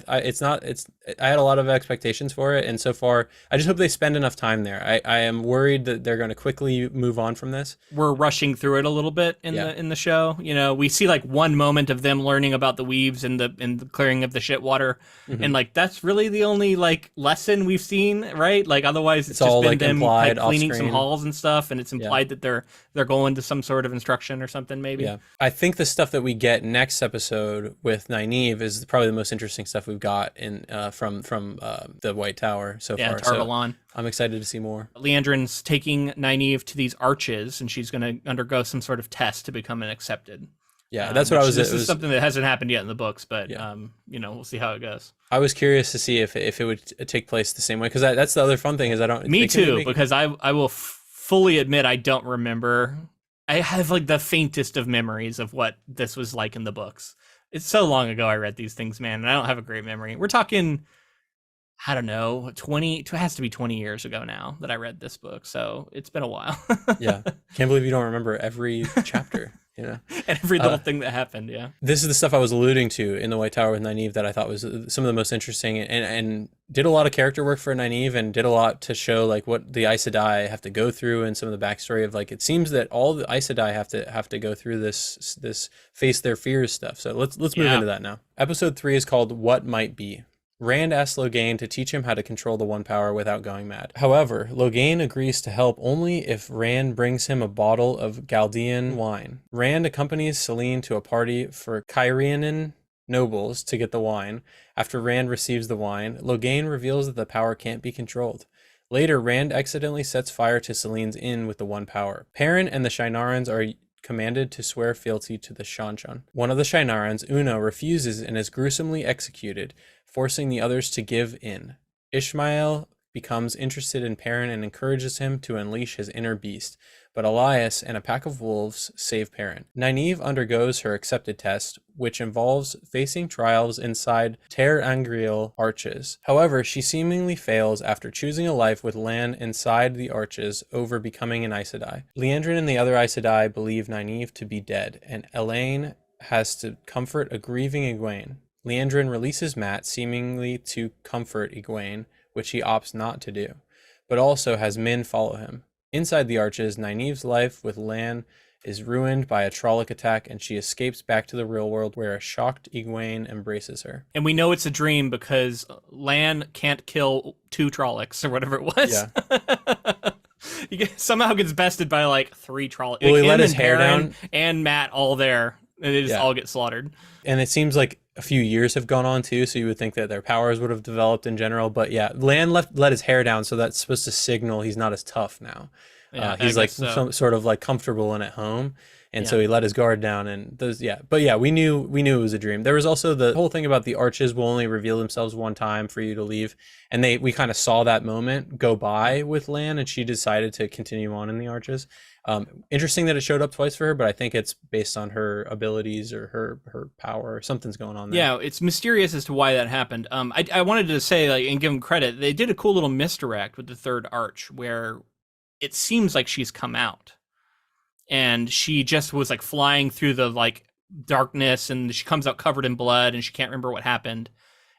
had a lot of expectations for it, and so far I just hope they spend enough time there. I am worried that they're going to quickly move on from this. We're rushing through it a little bit in the show. We see like one moment of them learning about the weaves and the clearing of the shit water, and like that's really the only like lesson we've seen, right? Like otherwise it's just all been like them implied like cleaning off-screen some halls and stuff, and it's implied that they're going to some sort of instruction or something, maybe. Yeah, I think the stuff that we get next episode with Nynaeve is probably the most interesting stuff we've got in from the White Tower so far. Tarvalon. So I'm excited to see more. Leandrin's taking Nynaeve to these arches, and she's going to undergo some sort of test to become an accepted. Yeah, that's what I was. This It is was. something that hasn't happened yet in the books, but Yeah, we'll see how it goes. I was curious to see if it would take place the same way, because that's the other fun thing is I don't. Me They can too, make it, because I will fully admit I don't remember. I have like the faintest of memories of what this was like in the books. It's so long ago I read these things, man, and I don't have a great memory. We're talking, I don't know, 20, it has to be 20 years ago now that I read this book, so it's been a while. yeah, can't believe you don't remember every chapter. And every little thing that happened, yeah. This is the stuff I was alluding to in the White Tower with Nynaeve that I thought was some of the most interesting, and did a lot of character work for Nynaeve, and did a lot to show like what the Aes Sedai have to go through, and some of the backstory of like it seems that all the Aes Sedai have to go through this face their fears stuff. So let's move into that now. Episode 3 is called What Might Be. Rand asks Logain to teach him how to control the One Power without going mad. However, Logain agrees to help only if Rand brings him a bottle of Galdean wine. Rand accompanies Selene to a party for Cairhienin nobles to get the wine. After Rand receives the wine, Logain reveals that the power can't be controlled. Later, Rand accidentally sets fire to Selene's inn with the One Power. Perrin and the Shienarans are commanded to swear fealty to the Seanchan. One of the Shienarans, Uno, refuses and is gruesomely executed, forcing the others to give in. Ishmael becomes interested in Perrin and encourages him to unleash his inner beast, but Elias and a pack of wolves save Perrin. Nynaeve undergoes her accepted test, which involves facing trials inside Ter Angriel arches. However, she seemingly fails after choosing a life with Lan inside the arches over becoming an Aes Sedai. Liandrin and the other Aes Sedai believe Nynaeve to be dead, and Elaine has to comfort a grieving Egwene. Liandrin releases Mat, seemingly to comfort Egwene, which he opts not to do, but also has Min follow him. Inside the arches, Nynaeve's life with Lan is ruined by a Trolloc attack, and she escapes back to the real world where a shocked Egwene embraces her. And we know it's a dream because Lan can't kill 2 Trollocs or whatever it was. Yeah. He somehow gets bested by like 3 Trollocs. Well, he Him let his and hair Perrin down. and Mat all there, and they just all get slaughtered. And it seems like a few years have gone on too, so you would think that their powers would have developed in general. But yeah, Lan let his hair down, so that's supposed to signal he's not as tough now. Yeah, he's like some sort of like comfortable and at home, and so he let his guard down. And those, but we knew it was a dream. There was also the whole thing about the arches will only reveal themselves one time for you to leave, and we kind of saw that moment go by with Lan, and she decided to continue on in the arches. Interesting that it showed up twice for her, but I think it's based on her abilities or her power or something's going on there. Yeah, it's mysterious as to why that happened. I wanted to say, like, and give them credit, they did a cool little misdirect with the third arch where it seems like she's come out and she just was like flying through the like darkness, and she comes out covered in blood and she can't remember what happened.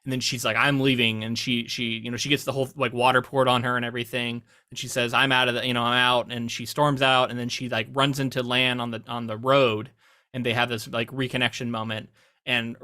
And then she's like, I'm leaving. And she gets the whole like water poured on her and everything. And she says, I'm out of I'm out. And she storms out, and then she like runs into Lan on the road, and they have this like reconnection moment. And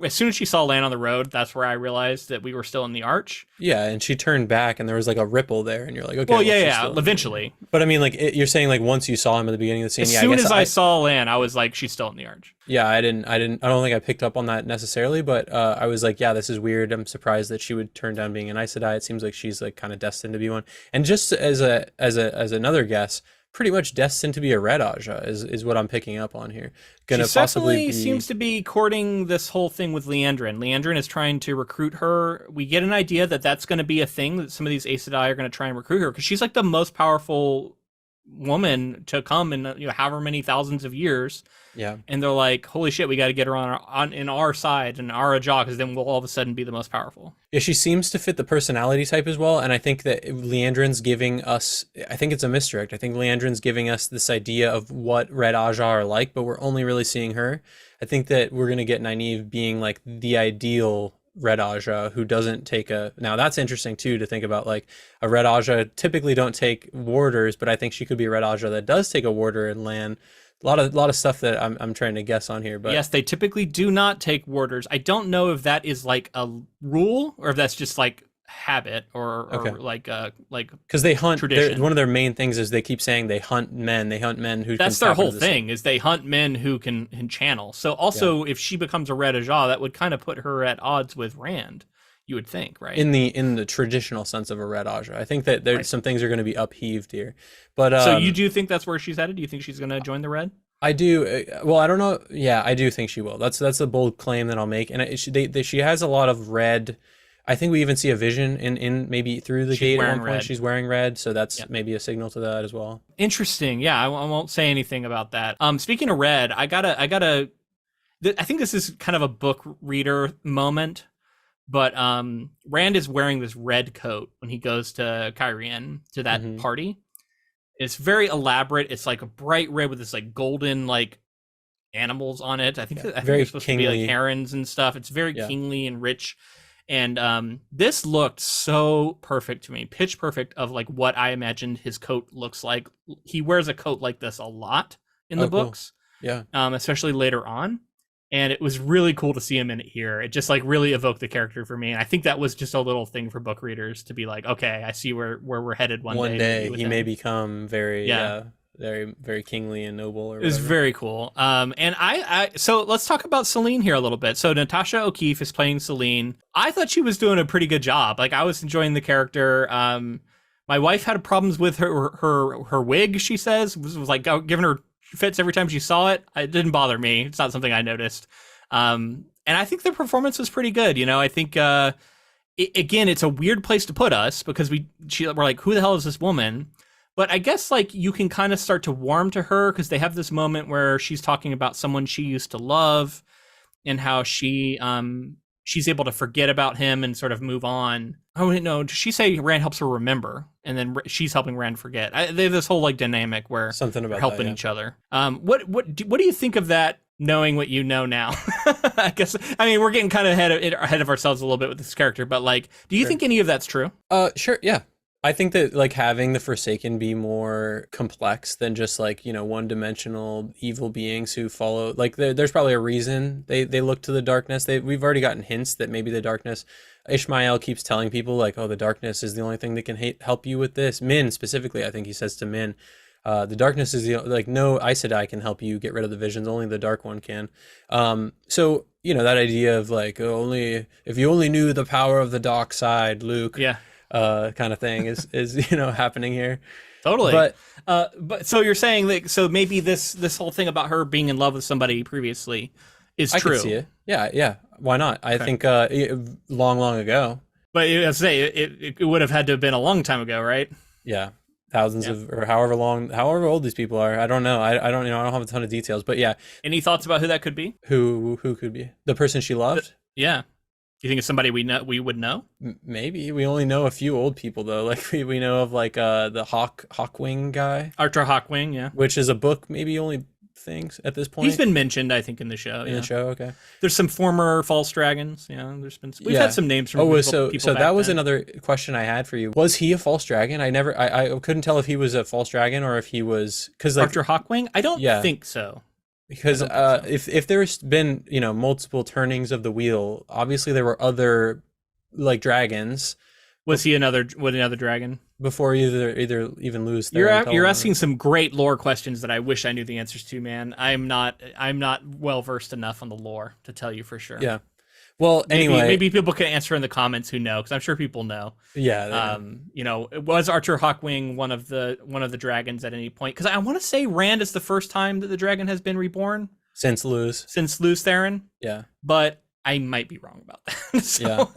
as soon as she saw Lan on the road, that's where I realized that we were still in the arch. Yeah, and she turned back, and there was like a ripple there, and you're like, okay. Well, yeah, eventually. But I mean, like you're saying, like once you saw him at the beginning of the scene, as soon as I saw Lan, I was like, she's still in the arch. Yeah, I don't think I picked up on that necessarily, but I was like, yeah, this is weird. I'm surprised that she would turn down being an Aes Sedai. It seems like she's like kind of destined to be one. And just as another guess, pretty much destined to be a Red Aja is what I'm picking up on here. She possibly seems to be courting this whole thing with Liandrin. Liandrin is trying to recruit her. We get an idea that that's going to be a thing, that some of these Aes Sedai are going to try and recruit her, because she's like the most powerful woman to come in however many thousands of years. Yeah. And they're like, holy shit, we got to get her on in our side and our Aja, because then we'll all of a sudden be the most powerful. Yeah, she seems to fit the personality type as well, and I think that Liandrin's giving us, I think it's a misdirect. I think Liandrin's giving us this idea of what Red Aja are like, but we're only really seeing her. I think that we're going to get Nynaeve being like the ideal Red Aja who doesn't take now that's interesting too, to think about. Like a Red Aja typically don't take warders, but I think she could be a Red Aja that does take a warder and Lan. A lot of stuff that I'm trying to guess on here, but yes, they typically do not take warders. I don't know if that is like a rule or if that's just like habit or like because they hunt. Tradition. One of their main things is they keep saying they hunt men. They hunt men who. That's their whole thing, is they hunt men who can channel. So also, if she becomes a Red Aja, that would kind of put her at odds with Rand. You would think, right? In the traditional sense of a Red Aja, I think that there's some things are going to be upheaved here. But so you do think that's where she's headed? Do you think she's going to join the Red? I do. Well, I don't know. Yeah, I do think she will. That's a bold claim that I'll make. And she has a lot of red. I think we even see a vision in maybe through the She's gate at wearing one point. red. She's wearing red, so that's Yep. maybe a signal to that as well. Interesting. Yeah, I won't say anything about that. Speaking of red, I think this is kind of a book reader moment, but Rand is wearing this red coat when he goes to Kyrian to that Hmm. party. It's very elaborate. It's like a bright red with this like golden like animals on it. Yeah, I think they're very supposed to be like kingly. herons and stuff. It's very Yeah. kingly and rich. And this looked so perfect to me, pitch perfect of like what I imagined his coat looks like. He wears a coat like this a lot in the Oh, cool. books, Yeah. especially later on. And it was really cool to see him in it here. It just like really evoked the character for me. And I think that was just a little thing for book readers to be like, okay, I see where we're headed one One day. Maybe day with he him. may become very, Yeah. very, very kingly and noble or It was whatever. very cool. And so let's talk about Celine here a little bit. So Natasha O'Keefe is playing Celine. I thought she was doing a pretty good job. Like I was enjoying the character. My wife had problems with her wig. She says was like giving her fits every time she saw it. It didn't bother me. It's not something I noticed. And I think the performance was pretty good. You know, I think again, it's a weird place to put us because we're like, who the hell is this woman? But I guess like you can kind of start to warm to her because they have this moment where she's talking about someone she used to love and how she's able to forget about him and sort of move on. Oh no, does she say Rand helps her remember, and then she's helping Rand forget? They have this whole like dynamic where Something they're about helping that. Yeah. each other. What do you think of that? Knowing what you know now, I guess. I mean, we're getting kind of ahead of ourselves a little bit with this character, but like, do you Sure. think any of that's true? Sure. Yeah. I think that like having the Forsaken be more complex than just like, one-dimensional evil beings who follow, like there's probably a reason they look to the darkness. We've already gotten hints that maybe the darkness, Ishmael keeps telling people like, oh, the darkness is the only thing that can help you with this. Min specifically, I think he says to Min, the darkness is like no Aes Sedai can help you get rid of the visions, only the Dark One can. So that idea of like only if you only knew the power of the dark side, Luke, Yeah, kind of thing is happening here. totally. But But so you're saying that so maybe this whole thing about her being in love with somebody previously is I true. could see it. Yeah. Why not? I Okay. think long ago. But I say it would have had to have been a long time ago, right? Yeah, thousands Yeah. of or however old these people are. I don't know. I don't I don't have a ton of details. But yeah, Any thoughts about who that could be? who could be the person she loved? Yeah. Do you think it's somebody we would know? Maybe we only know a few old people though. Like we know of like the Hawkwing guy, Archer Hawkwing, yeah. which is a book maybe only things at this point He's been mentioned, I think, in the show. in Yeah. the show. Okay. There's some former false dragons. Yeah, we've Yeah. had some names from Oh, people so back that was then. another question I had for you. Was he a false dragon? I couldn't tell if he was a false dragon or if he was because like Archer Hawkwing. I don't Yeah. think so. because I don't think if there's been multiple turnings of the wheel, obviously there were other like dragons Was he another dragon? before either even lose. You're asking some great lore questions that I wish I knew the answers to, man. I'm not well versed enough on the lore to tell you for sure. Yeah. Well, anyway, Maybe people can answer in the comments who know, because I'm sure people know. yeah. Was Archer Hawkwing one of the dragons at any point? Because I want to say Rand is the first time that the dragon has been reborn Since lose. since Lews Therin, Yeah. but I might be wrong about that. So,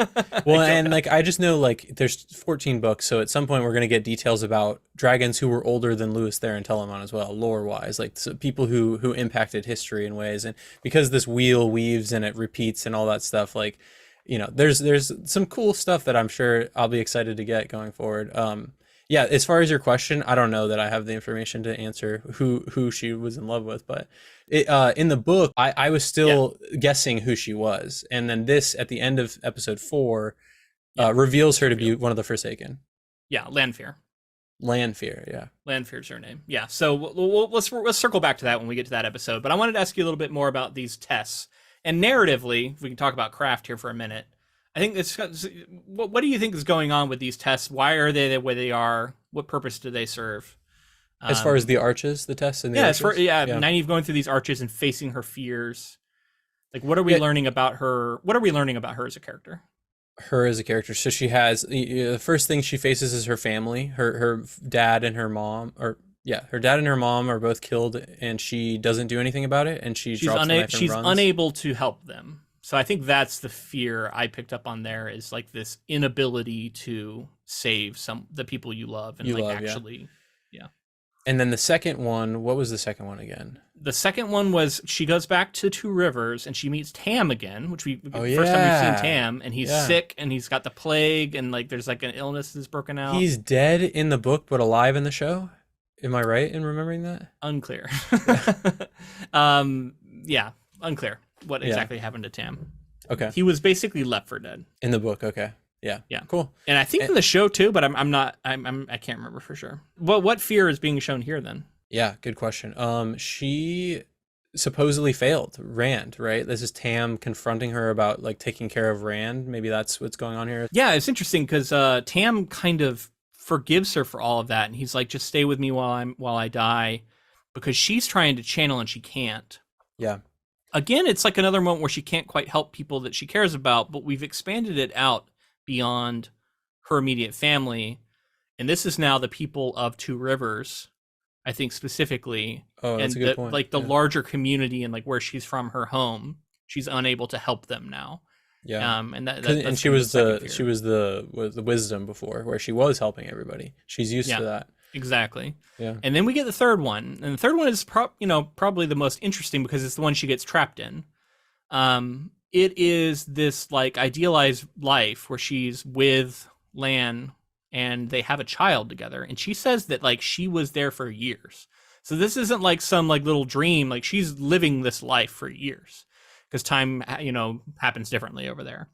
Well, I don't and know. like I just know like there's 14 books, so at some point we're gonna get details about dragons who were older than Lewis Theron Telamon as well, lore wise, like so people who impacted history in ways, and because this wheel weaves and it repeats and all that stuff, like there's some cool stuff that I'm sure I'll be excited to get going forward. Yeah, as far as your question, I don't know that I have the information to answer who she was in love with, but in the book, I was still guessing who she was, and then this at the end of episode 4 reveals her to be one of the Forsaken. Yeah, Lanfear. Lanfear, yeah. Lanfear's her name. Yeah. So let's circle back to that when we get to that episode. But I wanted to ask you a little bit more about these tests and narratively. If we can talk about craft here for a minute, I think what do you think is going on with these tests? Why are they the way they are? What purpose do they serve? As far as the arches, the tests and the yeah, arches? Nynaeve going through these arches and facing her fears. Like, what are we learning about her? What are we learning about her as a character? Her as a character. So she has the first thing she faces is her family, her dad and her mom, or Yeah, her dad and her mom are both killed, and she doesn't do anything about it, and she drops the knife and she's runs. unable to help them. So I think that's the fear I picked up on there, is like this inability to save the people you love and You like love, yeah. actually, yeah. And then the second one, what was the second one again? The second one was she goes back to Two Rivers and she meets Tam again, which Oh first time we've seen yeah, Tam, and he's yeah. sick and he's got the plague and like there's like an illness that's broken out. He's dead in the book, but alive in the show. Am I right in remembering that? Unclear. Yeah, Yeah, unclear what yeah. exactly happened to Tam. Okay. He was basically left for dead. In the book, okay. Yeah. Yeah. Cool. And I think in the show too, but I can't remember for sure. What fear is being shown here then? Yeah, good question. She supposedly failed Rand, right? This is Tam confronting her about like taking care of Rand. Maybe that's what's going on here. Yeah, it's interesting because Tam kind of forgives her for all of that, and he's like, "Just stay with me while I die," because she's trying to channel and she can't. Yeah. Again, it's like another moment where she can't quite help people that she cares about, but we've expanded it out beyond her immediate family, and this is now the people of Two Rivers, I think specifically, Oh, and that's a good point. like the Yeah. larger community and like where she's from, her home. She's unable to help them now. Yeah. And that's And she kind of was second fear. she was the wisdom before, where she was helping everybody. She's used Yeah. to that. Exactly. Yeah. And then we get the third one, and the third one is probably the most interesting because it's the one she gets trapped in. It is this like idealized life where she's with Lan and they have a child together, and she says that like she was there for years. So this isn't like some like little dream. Like she's living this life for years because time happens differently over there.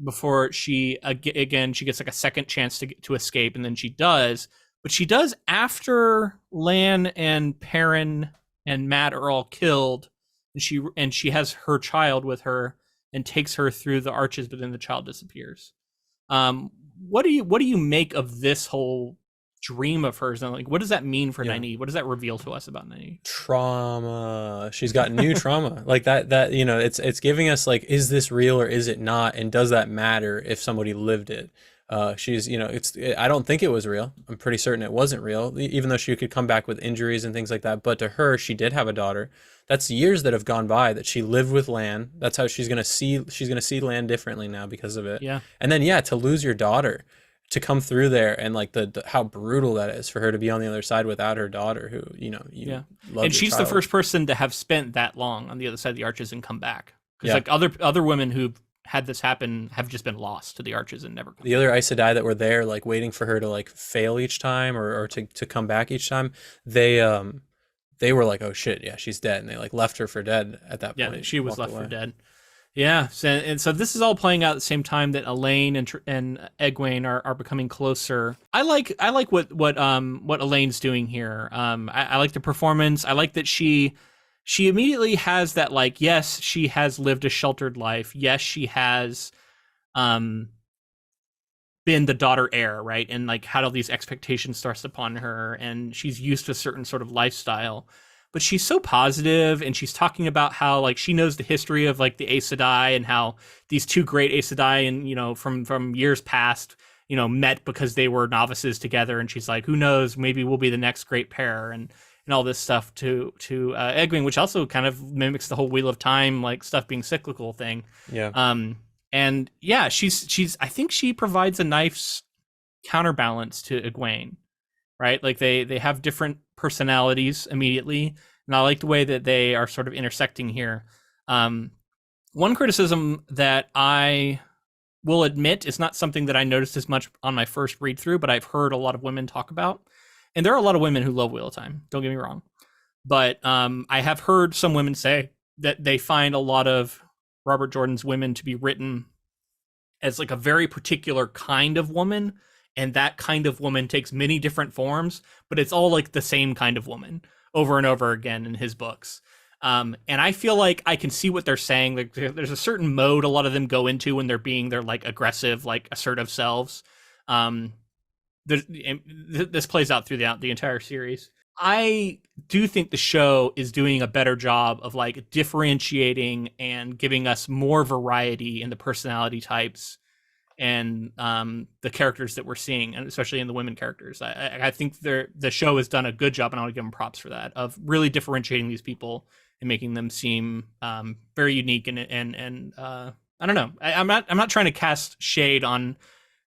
Before she again she gets like a second chance to escape, and then she does. But she does after Lan and Perrin and Matt are all killed, and she has her child with her and takes her through the arches, but then the child disappears. What do you make of this whole dream of hers, and like what does that mean for Nynaeve? What does that reveal to us about Nynaeve? Trauma. She's got new trauma. Like that it's giving us like, is this real or is it not? And does that matter if somebody lived it? She's, I don't think it was real. I'm pretty certain it wasn't real, even though she could come back with injuries and things like that. But to her, she did have a daughter. That's years that have gone by that she lived with Lan. That's how she's gonna see Lan differently now because of it. Yeah. And then to lose your daughter, to come through there, and like the how brutal that is for her to be on the other side without her daughter, who love. And she's the first person to have spent that long on the other side of the arches and come back. Because like other women who've had this happen have just been lost to the arches and never come the other Aes Sedai that were there, like waiting for her to like fail each time or to come back each time, they were like, oh shit, yeah, she's dead, and they like left her for dead at that point. Yeah, she was left for dead. Yeah, so this is all playing out at the same time that Elaine and Egwene are becoming closer. I like what Elaine's doing here. I like the performance. I like that she immediately has that like, yes, she has lived a sheltered life. Yes, she has been the daughter heir, right? And like had all these expectations thrust upon her, and she's used to a certain sort of lifestyle. But she's so positive, and she's talking about how like she knows the history of like the Aes Sedai and how these two great Aes Sedai and from years past met because they were novices together, and she's like, who knows, maybe we'll be the next great pair, and all this stuff to Egwene, which also kind of mimics the whole Wheel of Time like stuff being cyclical thing. Yeah. And yeah, she's I think she provides a nice counterbalance to Egwene, right? Like they have different personalities immediately, and I like the way that they are sort of intersecting here. One criticism that I will admit is not something that I noticed as much on my first read through, but I've heard a lot of women talk about, and there are a lot of women who love Wheel of Time, don't get me wrong, but I have heard some women say that they find a lot of Robert Jordan's women to be written as like a very particular kind of woman, and that kind of woman takes many different forms, but it's all like the same kind of woman over and over again in his books. And I feel like I can see what they're saying. Like there's a certain mode a lot of them go into when they're being their like aggressive, like assertive selves. This plays out throughout the entire series. I do think the show is doing a better job of like differentiating and giving us more variety in the personality types and the characters that we're seeing, and especially in the women characters. I think the show has done a good job, and I want to give them props for that, of really differentiating these people and making them seem very unique. And I don't know. I'm not trying to cast shade on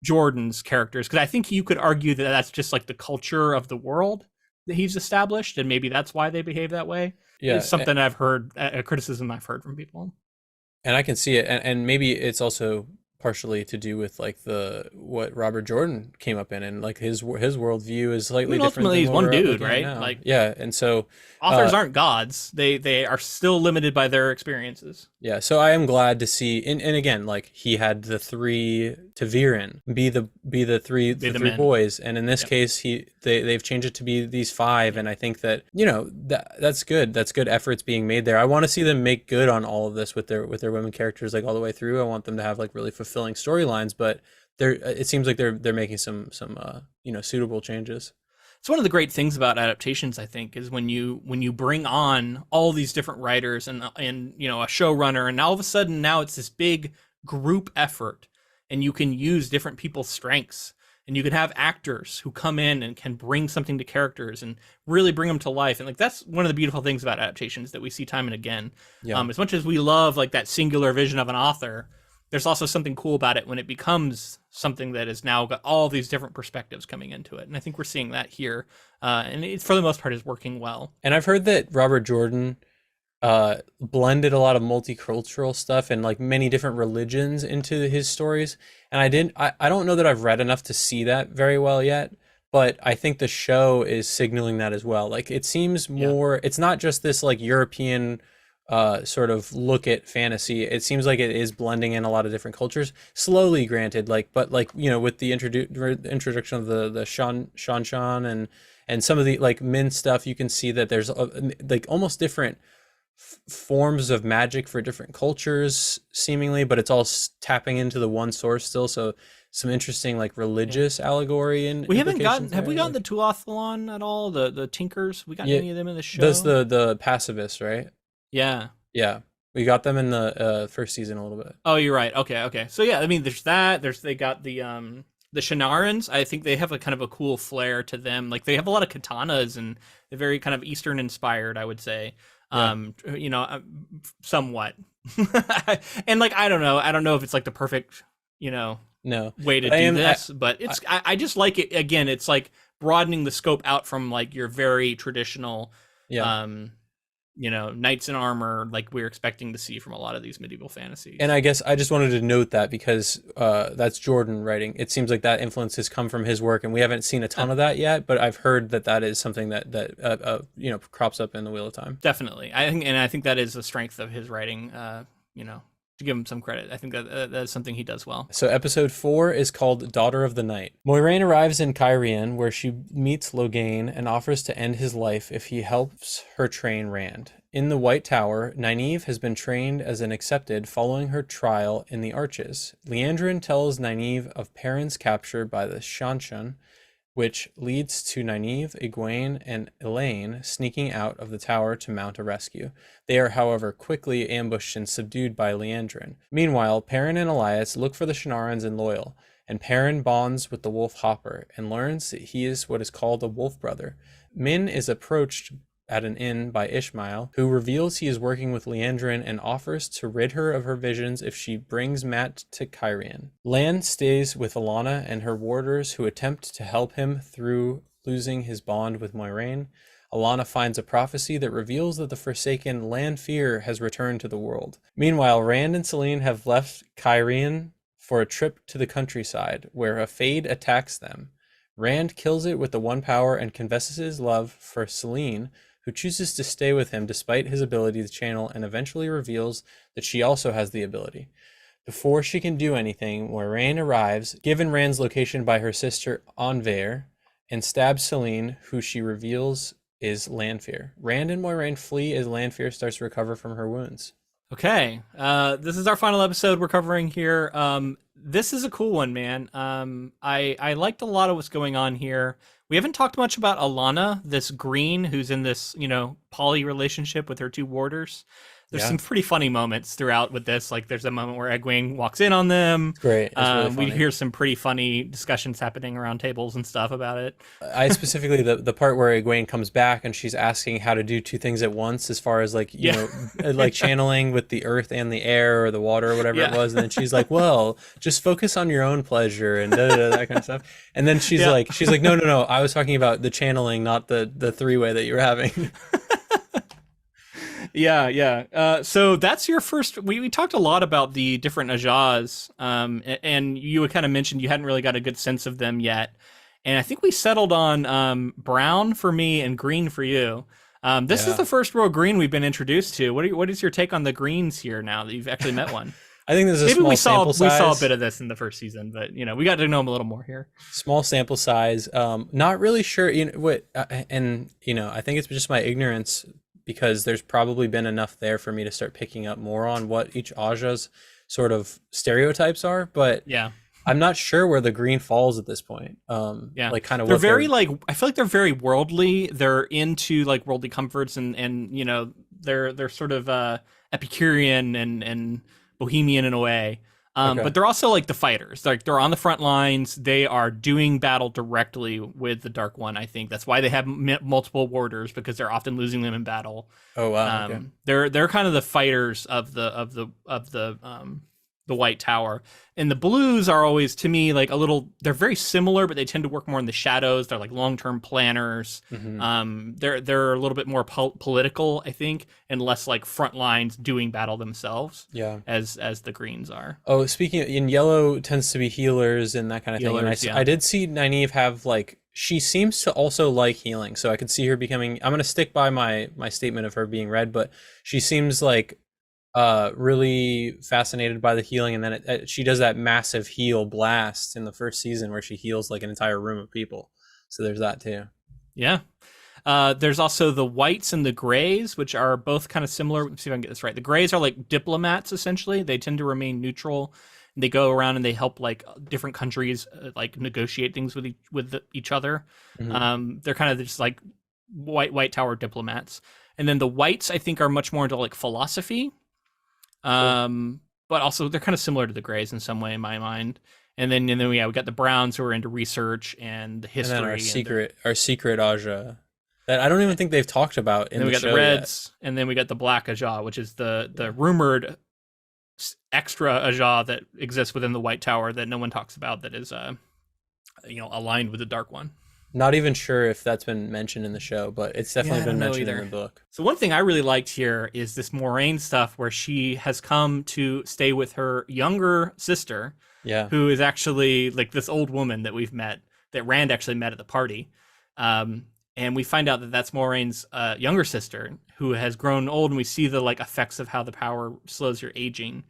Jordan's characters, because I think you could argue that that's just like the culture of the world that he's established, and maybe that's why they behave that way. Yeah, It's something I've heard, a criticism I've heard from people. and I can see it, and maybe it's also partially to do with like the what Robert Jordan came up in, and like his worldview is I slightly mean, different ultimately, than he's what one we're dude, looking at right? now. Like, yeah, and so authors aren't gods. They are still limited by their experiences. yeah, so I am glad to see, and again, like he had the three Taviran be the three men. boys, and in this Yep. case, they've changed it to be these five, and I think that that's good. That's good efforts being made there. I want to see them make good on all of this with their women characters, like all the way through. I want them to have like really fulfilling storylines, but it seems like they're making some suitable changes. It's one of the great things about adaptations, I think, is when you bring on all these different writers and a showrunner, and all of a sudden now it's this big group effort, and you can use different people's strengths, and you can have actors who come in and can bring something to characters and really bring them to life. And like that's one of the beautiful things about adaptations that we see time and again. Yeah. As much as we love like that singular vision of an author, there's also something cool about it when it becomes something that has now got all these different perspectives coming into it. And I think we're seeing that here. And it, for the most part, is working well. And I've heard that Robert Jordan blended a lot of multicultural stuff and like many different religions into his stories. And I don't know that I've read enough to see that very well yet, but I think the show is signaling that as well. Like it seems more, it's not just this like European sort of look at fantasy. It seems like it is blending in a lot of different cultures, slowly, granted, like, but like with the introduction of the Seanchan and some of the like Min stuff, you can see that there's like almost different forms of magic for different cultures seemingly, but it's all tapping into the one source still. So some interesting like religious allegory and we haven't gotten have we gotten the Tuathlon at all, the Tinkers? We got any of them in the show? That's the pacifists, right? Yeah. We got them in the first season a little bit. Oh, you're right. Okay. So yeah, I mean, there's that. They got the Shanarans. I think they have a kind of a cool flair to them. Like they have a lot of katanas and they're very kind of Eastern inspired, I would say. Somewhat. And like I don't know if it's like the perfect no way to do this, but it's I just like it. Again, it's like broadening the scope out from like your very traditional knights in armor like we're expecting to see from a lot of these medieval fantasies. And I guess I just wanted to note that because that's Jordan writing. It seems like that influence has come from his work, and we haven't seen a ton of that yet, but I've heard that is something that crops up in the Wheel of Time. Definitely. I think that is the strength of his writing, to give him some credit. I think that is something he does well. So episode 4 is called Daughter of the Night. Moiraine arrives in Cairhien, where she meets Logain and offers to end his life if he helps her train Rand. In the White Tower, Nynaeve has been trained as an accepted following her trial in the Arches. Liandrin tells Nynaeve of Perrin's capture by the Seanchan, which leads to Nynaeve, Egwene, and Elaine sneaking out of the tower to mount a rescue. They are, however, quickly ambushed and subdued by Liandrin. Meanwhile, Perrin and Elias look for the Shanarans in Loyal, and Perrin bonds with the wolf Hopper and learns that he is what is called a wolf brother. Min is approached at an inn by Ishmael, who reveals he is working with Liandrin and offers to rid her of her visions if she brings Mat to Cairhien. Lan stays with Alanna and her warders, who attempt to help him through losing his bond with Moiraine. Alanna finds a prophecy that reveals that the Forsaken Lanfear has returned to the world. Meanwhile, Rand and Selene have left Cairhien for a trip to the countryside, where a Fade attacks them. Rand kills it with the One Power and confesses his love for Selene, who chooses to stay with him despite his ability to channel, and eventually reveals that she also has the ability. Before she can do anything, Moiraine arrives, given Rand's location by her sister Anvair, and stabs Selene, who she reveals is Lanfear. Rand and Moiraine flee as Lanfear starts to recover from her wounds. Okay, this is our final episode we're covering here. This is a cool one, man. I liked a lot of what's going on here. We haven't talked much about Alanna, this green who's in this, poly relationship with her two warders. There's Yeah, some pretty funny moments throughout with this. Like there's a moment where Egwene walks in on them. it's great. It's really We funny. hear some pretty funny discussions happening around tables and stuff about it. I specifically the part where Egwene comes back and she's asking how to do two things at once, as far as like Yeah. like channeling with the earth and the air or the water or whatever it Yeah. was, and then she's like, "Well, just focus on your own pleasure," and that kind of stuff. And then she's Yeah. like, no, no, no, I was talking about the channeling, not the three-way that you were having. Yeah, yeah. So that's your first. We talked a lot about the different Ajahs, and you had kind of mentioned you hadn't really got a good sense of them yet. And I think we settled on brown for me and green for you. This is Yeah. the first real green we've been introduced to. What is your take on the greens here now that you've actually met one? I think there's a Maybe small we saw sample size. a bit of this in the first season, but we got to know him a little more here. Small sample size. Not really sure. And I think it's just my ignorance, because there's probably been enough there for me to start picking up more on what each Aja's sort of stereotypes are. But Yeah, I'm not sure where the green falls at this point. yeah. Like kind of They're what very like I feel like they're very worldly. They're into like worldly comforts and they're sort of Epicurean and bohemian in a way. Okay. But they're also like the fighters. Like they're on the front lines. They are doing battle directly with the Dark One. I think that's why they have multiple warders, because they're often losing them in battle. Oh wow. Okay. They're kind of the fighters of the White Tower, and the blues are always, to me, like they're very similar, but they tend to work more in the shadows. They're like long-term planners. They're a little bit more political, I think, and less like front lines doing battle themselves. Yeah. As the greens are. Oh, speaking in yellow tends to be healers and that kind of thing. And Healers, yeah. I did see Nynaeve have like, she seems to also like healing, so I could see her becoming. I'm gonna stick by my statement of her being red, but she seems like really fascinated by the healing, and then she does that massive heal blast in the first season where she heals like an entire room of people. So there's that too. Yeah. There's also the whites and the grays, which are both kind of similar. Let's see if I can get this right. The grays are like diplomats, essentially. They tend to remain neutral. They go around and they help like different countries like negotiate things with each other. They're kind of just like White Tower diplomats. And then the whites, I think, are much more into like philosophy. But also they're kind of similar to the grays in some way, in my mind. And then we got the browns who are into research and the history. And then our secret Aja that I don't even think they've talked about in the show. Then we got the reds, yet. and then we got the black Ajah, which is the rumored extra Ajah that exists within the White Tower that no one talks about, that is aligned with the Dark One. Not even sure if that's been mentioned in the show, but it's definitely been mentioned in the book. So one thing I really liked here is this Moiraine stuff, where she has come to stay with her younger sister, who is actually like this old woman that we've met, that Rand actually met at the party. And we find out that that's Moraine's younger sister, who has grown old, and we see the like effects of how the power slows your aging.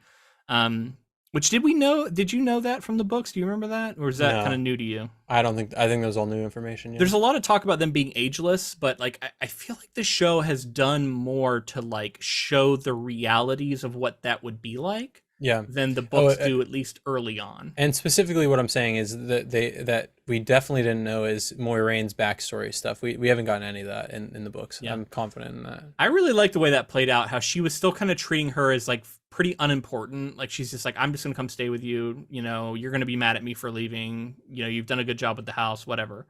Which did you know that from the books? Do you remember that? Or is that kind of new to you? I think that was all new information. Yeah. There's a lot of talk about them being ageless, but like I feel like the show has done more to like show the realities of what that would be like. Than the books do, at least early on. And specifically what I'm saying is that we definitely didn't know is Moiraine's backstory stuff. We haven't gotten any of that in the books. Yeah. I'm confident in that. I really like the way that played out, how she was still kind of treating her as like pretty unimportant. Like she's just like, I'm just gonna come stay with you, you're gonna be mad at me for leaving, you've done a good job with the house, whatever.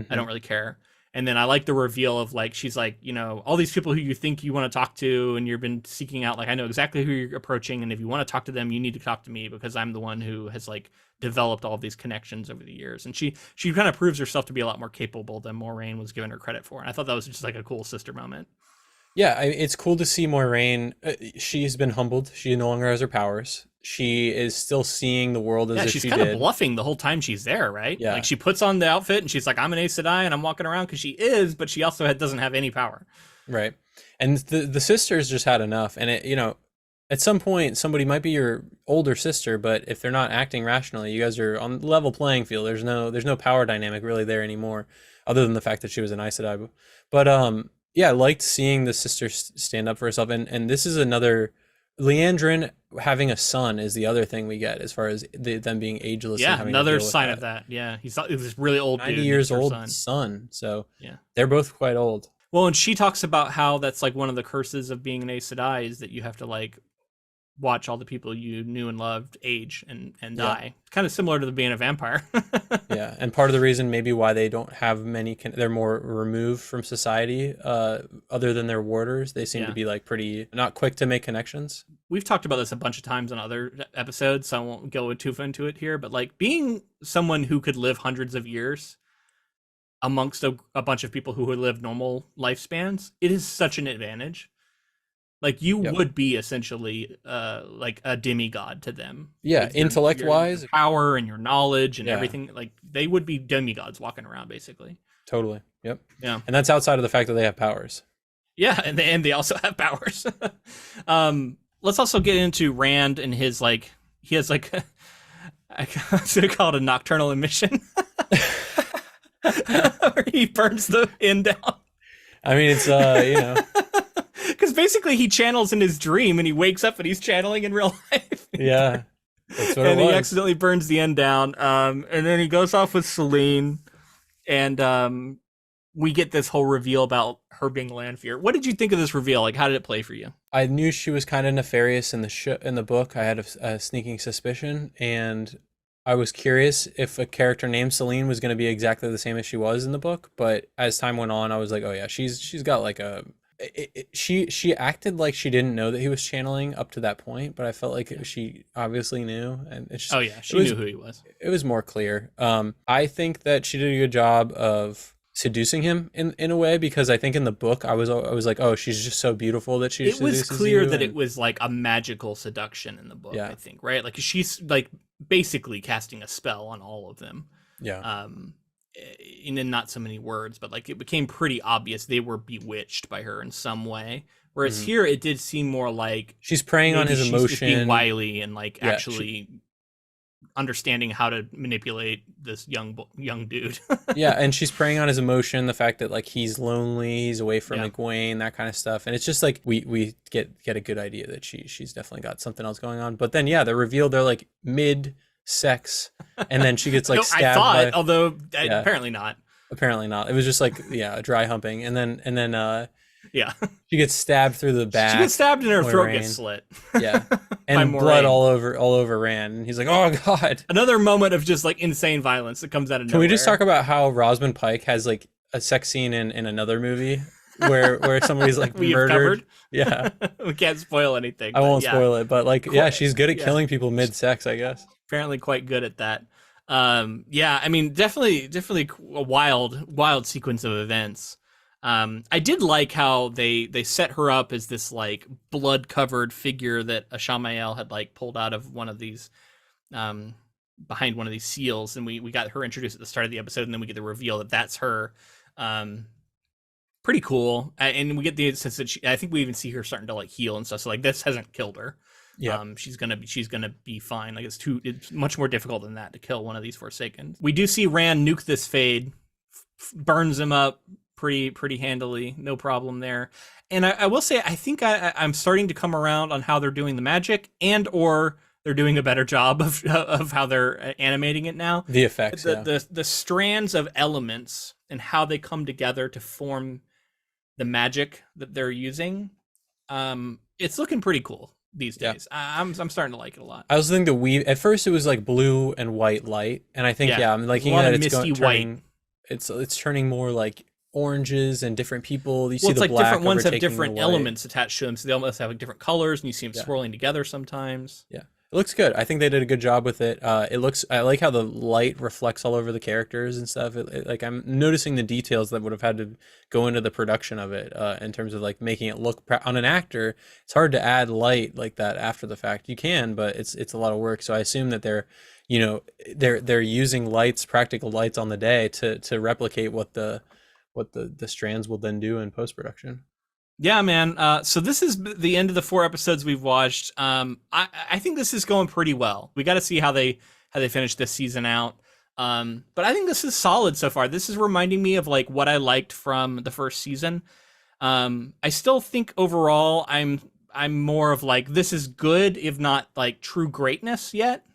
I don't really care. And then I like the reveal of like, she's like, all these people who you think you want to talk to and you've been seeking out, like, I know exactly who you're approaching. And if you want to talk to them, you need to talk to me, because I'm the one who has like developed all of these connections over the years. And she kind of proves herself to be a lot more capable than Moiraine was giving her credit for. And I thought that was just like a cool sister moment. Yeah, it's cool to see Moiraine. She's been humbled. She no longer has her powers. She is still seeing the world as if she did. She's kind of bluffing the whole time she's there, right? Yeah. Like she puts on the outfit and she's like, I'm an Aes Sedai and I'm walking around, because she is, but she also doesn't have any power. Right. And the sisters just had enough. And at some point, somebody might be your older sister, but if they're not acting rationally, you guys are on the level playing field. There's no power dynamic really there anymore, other than the fact that she was an Aes Sedai. But yeah, I liked seeing the sister stand up for herself. And this is another. Leandrin having a son is the other thing we get, as far as them being ageless. Yeah, and having another to deal with sign of that. Yeah, he's this really old 90 dude. years old son. So yeah, they're both quite old. Well, and she talks about how that's like one of the curses of being an Aes Sedai is that you have to like watch all the people you knew and loved age and Yeah. die. Kind of similar to the being a vampire. Yeah, and part of the reason maybe why they don't have many, they're more removed from society, other than their warders. They seem to Yeah. be like pretty not quick to make connections. We've talked about this a bunch of times on other episodes, so I won't go too into it here. But like being someone who could live hundreds of years amongst a bunch of people who would live normal lifespans, it is such an advantage. Like you Yep. would be essentially like a demigod to them. Yeah, With your intellect-wise, power and your knowledge and yeah, everything. Like they would be demigods walking around basically. totally. Yep. Yeah. And that's outside of the fact that they have powers. Yeah, and they also have powers. Let's also get into Rand and his like he has like I was gonna call it a nocturnal emission. Where he burns the inn down. I mean, it's you know, Because basically he channels in his dream and he wakes up and he's channeling in real life. yeah, that's what And it he was. accidentally burns the end down. And then he goes off with Celine, and we get this whole reveal about her being Lanfear. What did you think of this reveal? Like, how did it play for you? I knew she was kind of nefarious in the book. I had a sneaking suspicion, and I was curious if a character named Celine was going to be exactly the same as she was in the book. But as time went on, I was like, oh yeah, she's got like a. She acted like she didn't know that he was channeling up to that point, but I felt like she obviously knew, and it's just, Oh yeah, she was, knew who he was. it was more clear. I think that she did a good job of seducing him in a way, because I think in the book I was like, oh, she's just so beautiful that she It was seduces clear you, that and it was like a magical seduction in the book. Yeah. I think, right? Like she's like basically casting a spell on all of them. yeah, And in not so many words, but like it became pretty obvious they were bewitched by her in some way. Whereas Mhm. here it did seem more like she's preying on maybe his she's just being emotion. wily and like Yeah, actually understanding how to manipulate this young dude. Yeah, and she's preying on his emotion, the fact that like he's lonely, he's away from Yeah. Egwene, that kind of stuff. And it's just like we get a good idea that she's definitely got something else going on. But then yeah, they're revealed they're like mid sex, and then she gets like No, stabbed I thought, by, although Yeah. apparently not. apparently not. It was just like yeah, a dry humping, and then Yeah, she gets stabbed through the back. she gets stabbed and her throat Moiraine. gets slit. Yeah. By And blood Moiraine. all over Rand, and he's like, "Oh God!" Another moment of just like insane violence that comes out of Can nowhere. we just talk about how Rosamund Pike has like a sex scene in another movie where somebody's like We have murdered? covered? Yeah, We can't spoil anything. I but won't yeah, spoil it, but like, yeah, she's good at Yeah. killing people mid-sex, I guess. Apparently, quite good at that. Yeah, I mean, definitely a wild sequence of events. I did like how they set her up as this like blood covered figure that Ashamael had like pulled out of one of these behind one of these seals, and we got her introduced at the start of the episode, and then we get the reveal that that's her. Pretty cool, and we get the sense that I think we even see her starting to like heal and stuff. So like this hasn't killed her. Yeah. She's gonna be fine. Like it's much more difficult than that to kill one of these Forsakens. We do see Rand nuke this Fade, burns him up pretty handily, no problem there. And I will say, I think I'm starting to come around on how they're doing the magic, and or they're doing a better job of how they're animating it now. The effects, The strands of elements and how they come together to form the magic that they're using. It's looking pretty cool these days. I'm starting to like it a lot. I also think the weave at first it was like blue and white light, and I think I'm liking that it's turning. It's turning more like oranges and different people. You see It's the like black different ones have overtaking different the white. elements attached to them, so they almost have like different colors, and you see them Yeah. swirling together sometimes. Yeah, it looks good. I think they did a good job with it. I like how the light reflects all over the characters and stuff. Like I'm noticing the details that would have had to go into the production of it, in terms of like making it look on an actor. It's hard to add light like that after the fact. You can, but it's a lot of work. So I assume that they're using practical lights on the day to replicate what the strands will then do in post production. Yeah, man. So this is the end of the 4 episodes we've watched. I think this is going pretty well. We got to see how they finish this season out. But I think this is solid so far. This is reminding me of like what I liked from the first season. I still think overall I'm more of like this is good, if not like true greatness yet.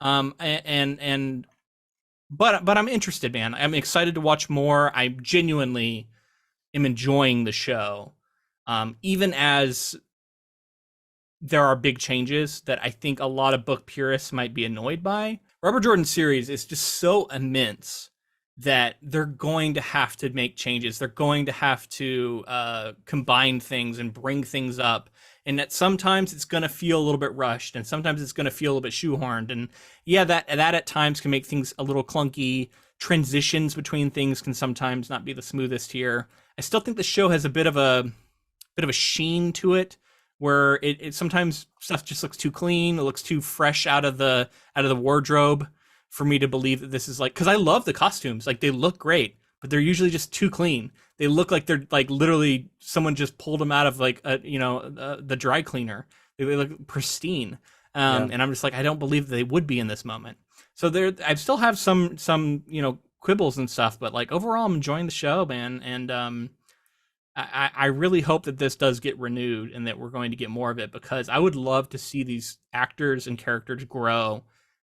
But I'm interested, man. I'm excited to watch more. I'm genuinely am enjoying the show, even as there are big changes that I think a lot of book purists might be annoyed by. Robert Jordan's series is just so immense that they're going to have to make changes. They're going to have to combine things and bring things up. And that sometimes it's going to feel a little bit rushed, and sometimes it's going to feel a little bit shoehorned. And yeah, that at times can make things a little clunky. Transitions between things can sometimes not be the smoothest here. I still think the show has a bit of a sheen to it, where it sometimes stuff just looks too clean. It looks too fresh out of the wardrobe for me to believe that this is like, because I love the costumes, like they look great, but they're usually just too clean. They look like they're like literally someone just pulled them out of like the dry cleaner. They look pristine, and I'm just like, I don't believe that they would be in this moment. So I still have some quibbles and stuff, but like overall, I'm enjoying the show, man, and I really hope that this does get renewed and that we're going to get more of it, because I would love to see these actors and characters grow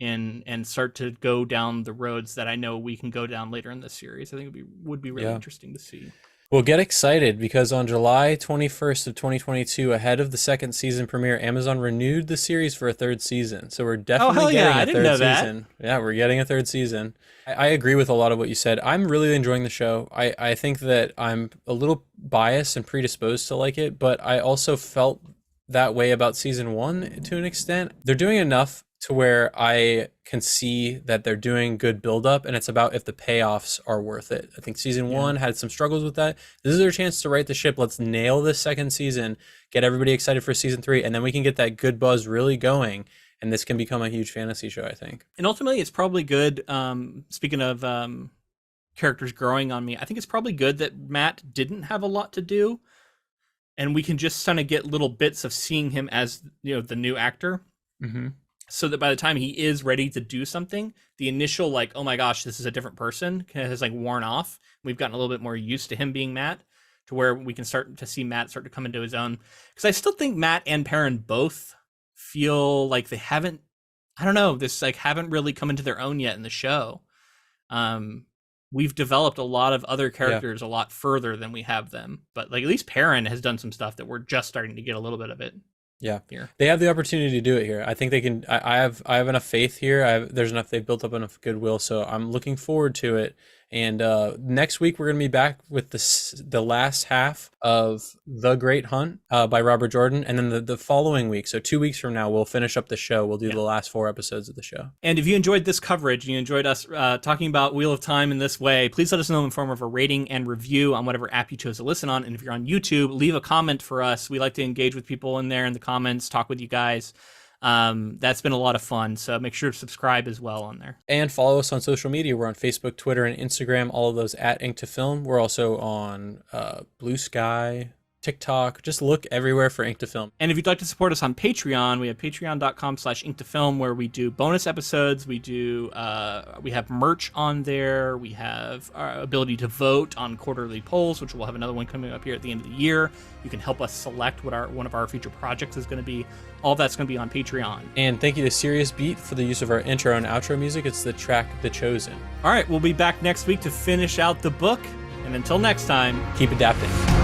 and start to go down the roads that I know we can go down later in this series. I think it would be really interesting to see. Well, get excited, because on July 21st of 2022, ahead of the second season premiere, Amazon renewed the series for a third season. So we're definitely getting a third season. Yeah, we're getting a third season. I agree with a lot of what you said. I'm really enjoying the show. I think that I'm a little biased and predisposed to like it, but I also felt that way about season 1 to an extent. They're doing enough to where I can see that they're doing good buildup, and it's about if the payoffs are worth it. I think season 1 had some struggles with that. This is their chance to right the ship. Let's nail this second season, get everybody excited for season 3, and then we can get that good buzz really going, and this can become a huge fantasy show, I think. And ultimately, it's probably good, speaking of characters growing on me, I think it's probably good that Matt didn't have a lot to do, and we can just kind of get little bits of seeing him as the new actor. Mm-hmm. So that by the time he is ready to do something, the initial like, oh my gosh, this is a different person has like worn off. We've gotten a little bit more used to him being Matt, to where we can start to see Matt start to come into his own. Because I still think Matt and Perrin both feel like they haven't really come into their own yet in the show. We've developed a lot of other characters a lot further than we have them. But like at least Perrin has done some stuff that we're just starting to get a little bit of it. Yeah, here. They have the opportunity to do it here. I think they can. I have enough faith here. There's enough. They've built up enough goodwill, so I'm looking forward to it. And next week we're gonna be back with the last half of The Great Hunt by Robert Jordan, and then the following week, so 2 weeks from now, we'll finish up the show. We'll do the last 4 episodes of the show. And if you enjoyed this coverage, you enjoyed us talking about Wheel of Time in this way, please let us know in the form of a rating and review on whatever app you chose to listen on. And if you're on YouTube, leave a comment for us. We like to engage with people in there in the comments, talk with you guys. That's been a lot of fun, so make sure to subscribe as well on there. And follow us on social media. We're on Facebook, Twitter, and Instagram, all of those at Ink to Film. We're also on Blue Sky, TikTok. Just look everywhere for Ink to Film. And if you'd like to support us on Patreon, we have patreon.com/inktofilm, where we do bonus episodes. We have merch on there. We have our ability to vote on quarterly polls, which we'll have another one coming up here at the end of the year. You can help us select what one of our future projects is going to be. All that's going to be on Patreon. And thank you to Serious Beat for the use of our intro and outro music. It's the track The Chosen. All right, we'll be back next week to finish out the book. And until next time, keep adapting.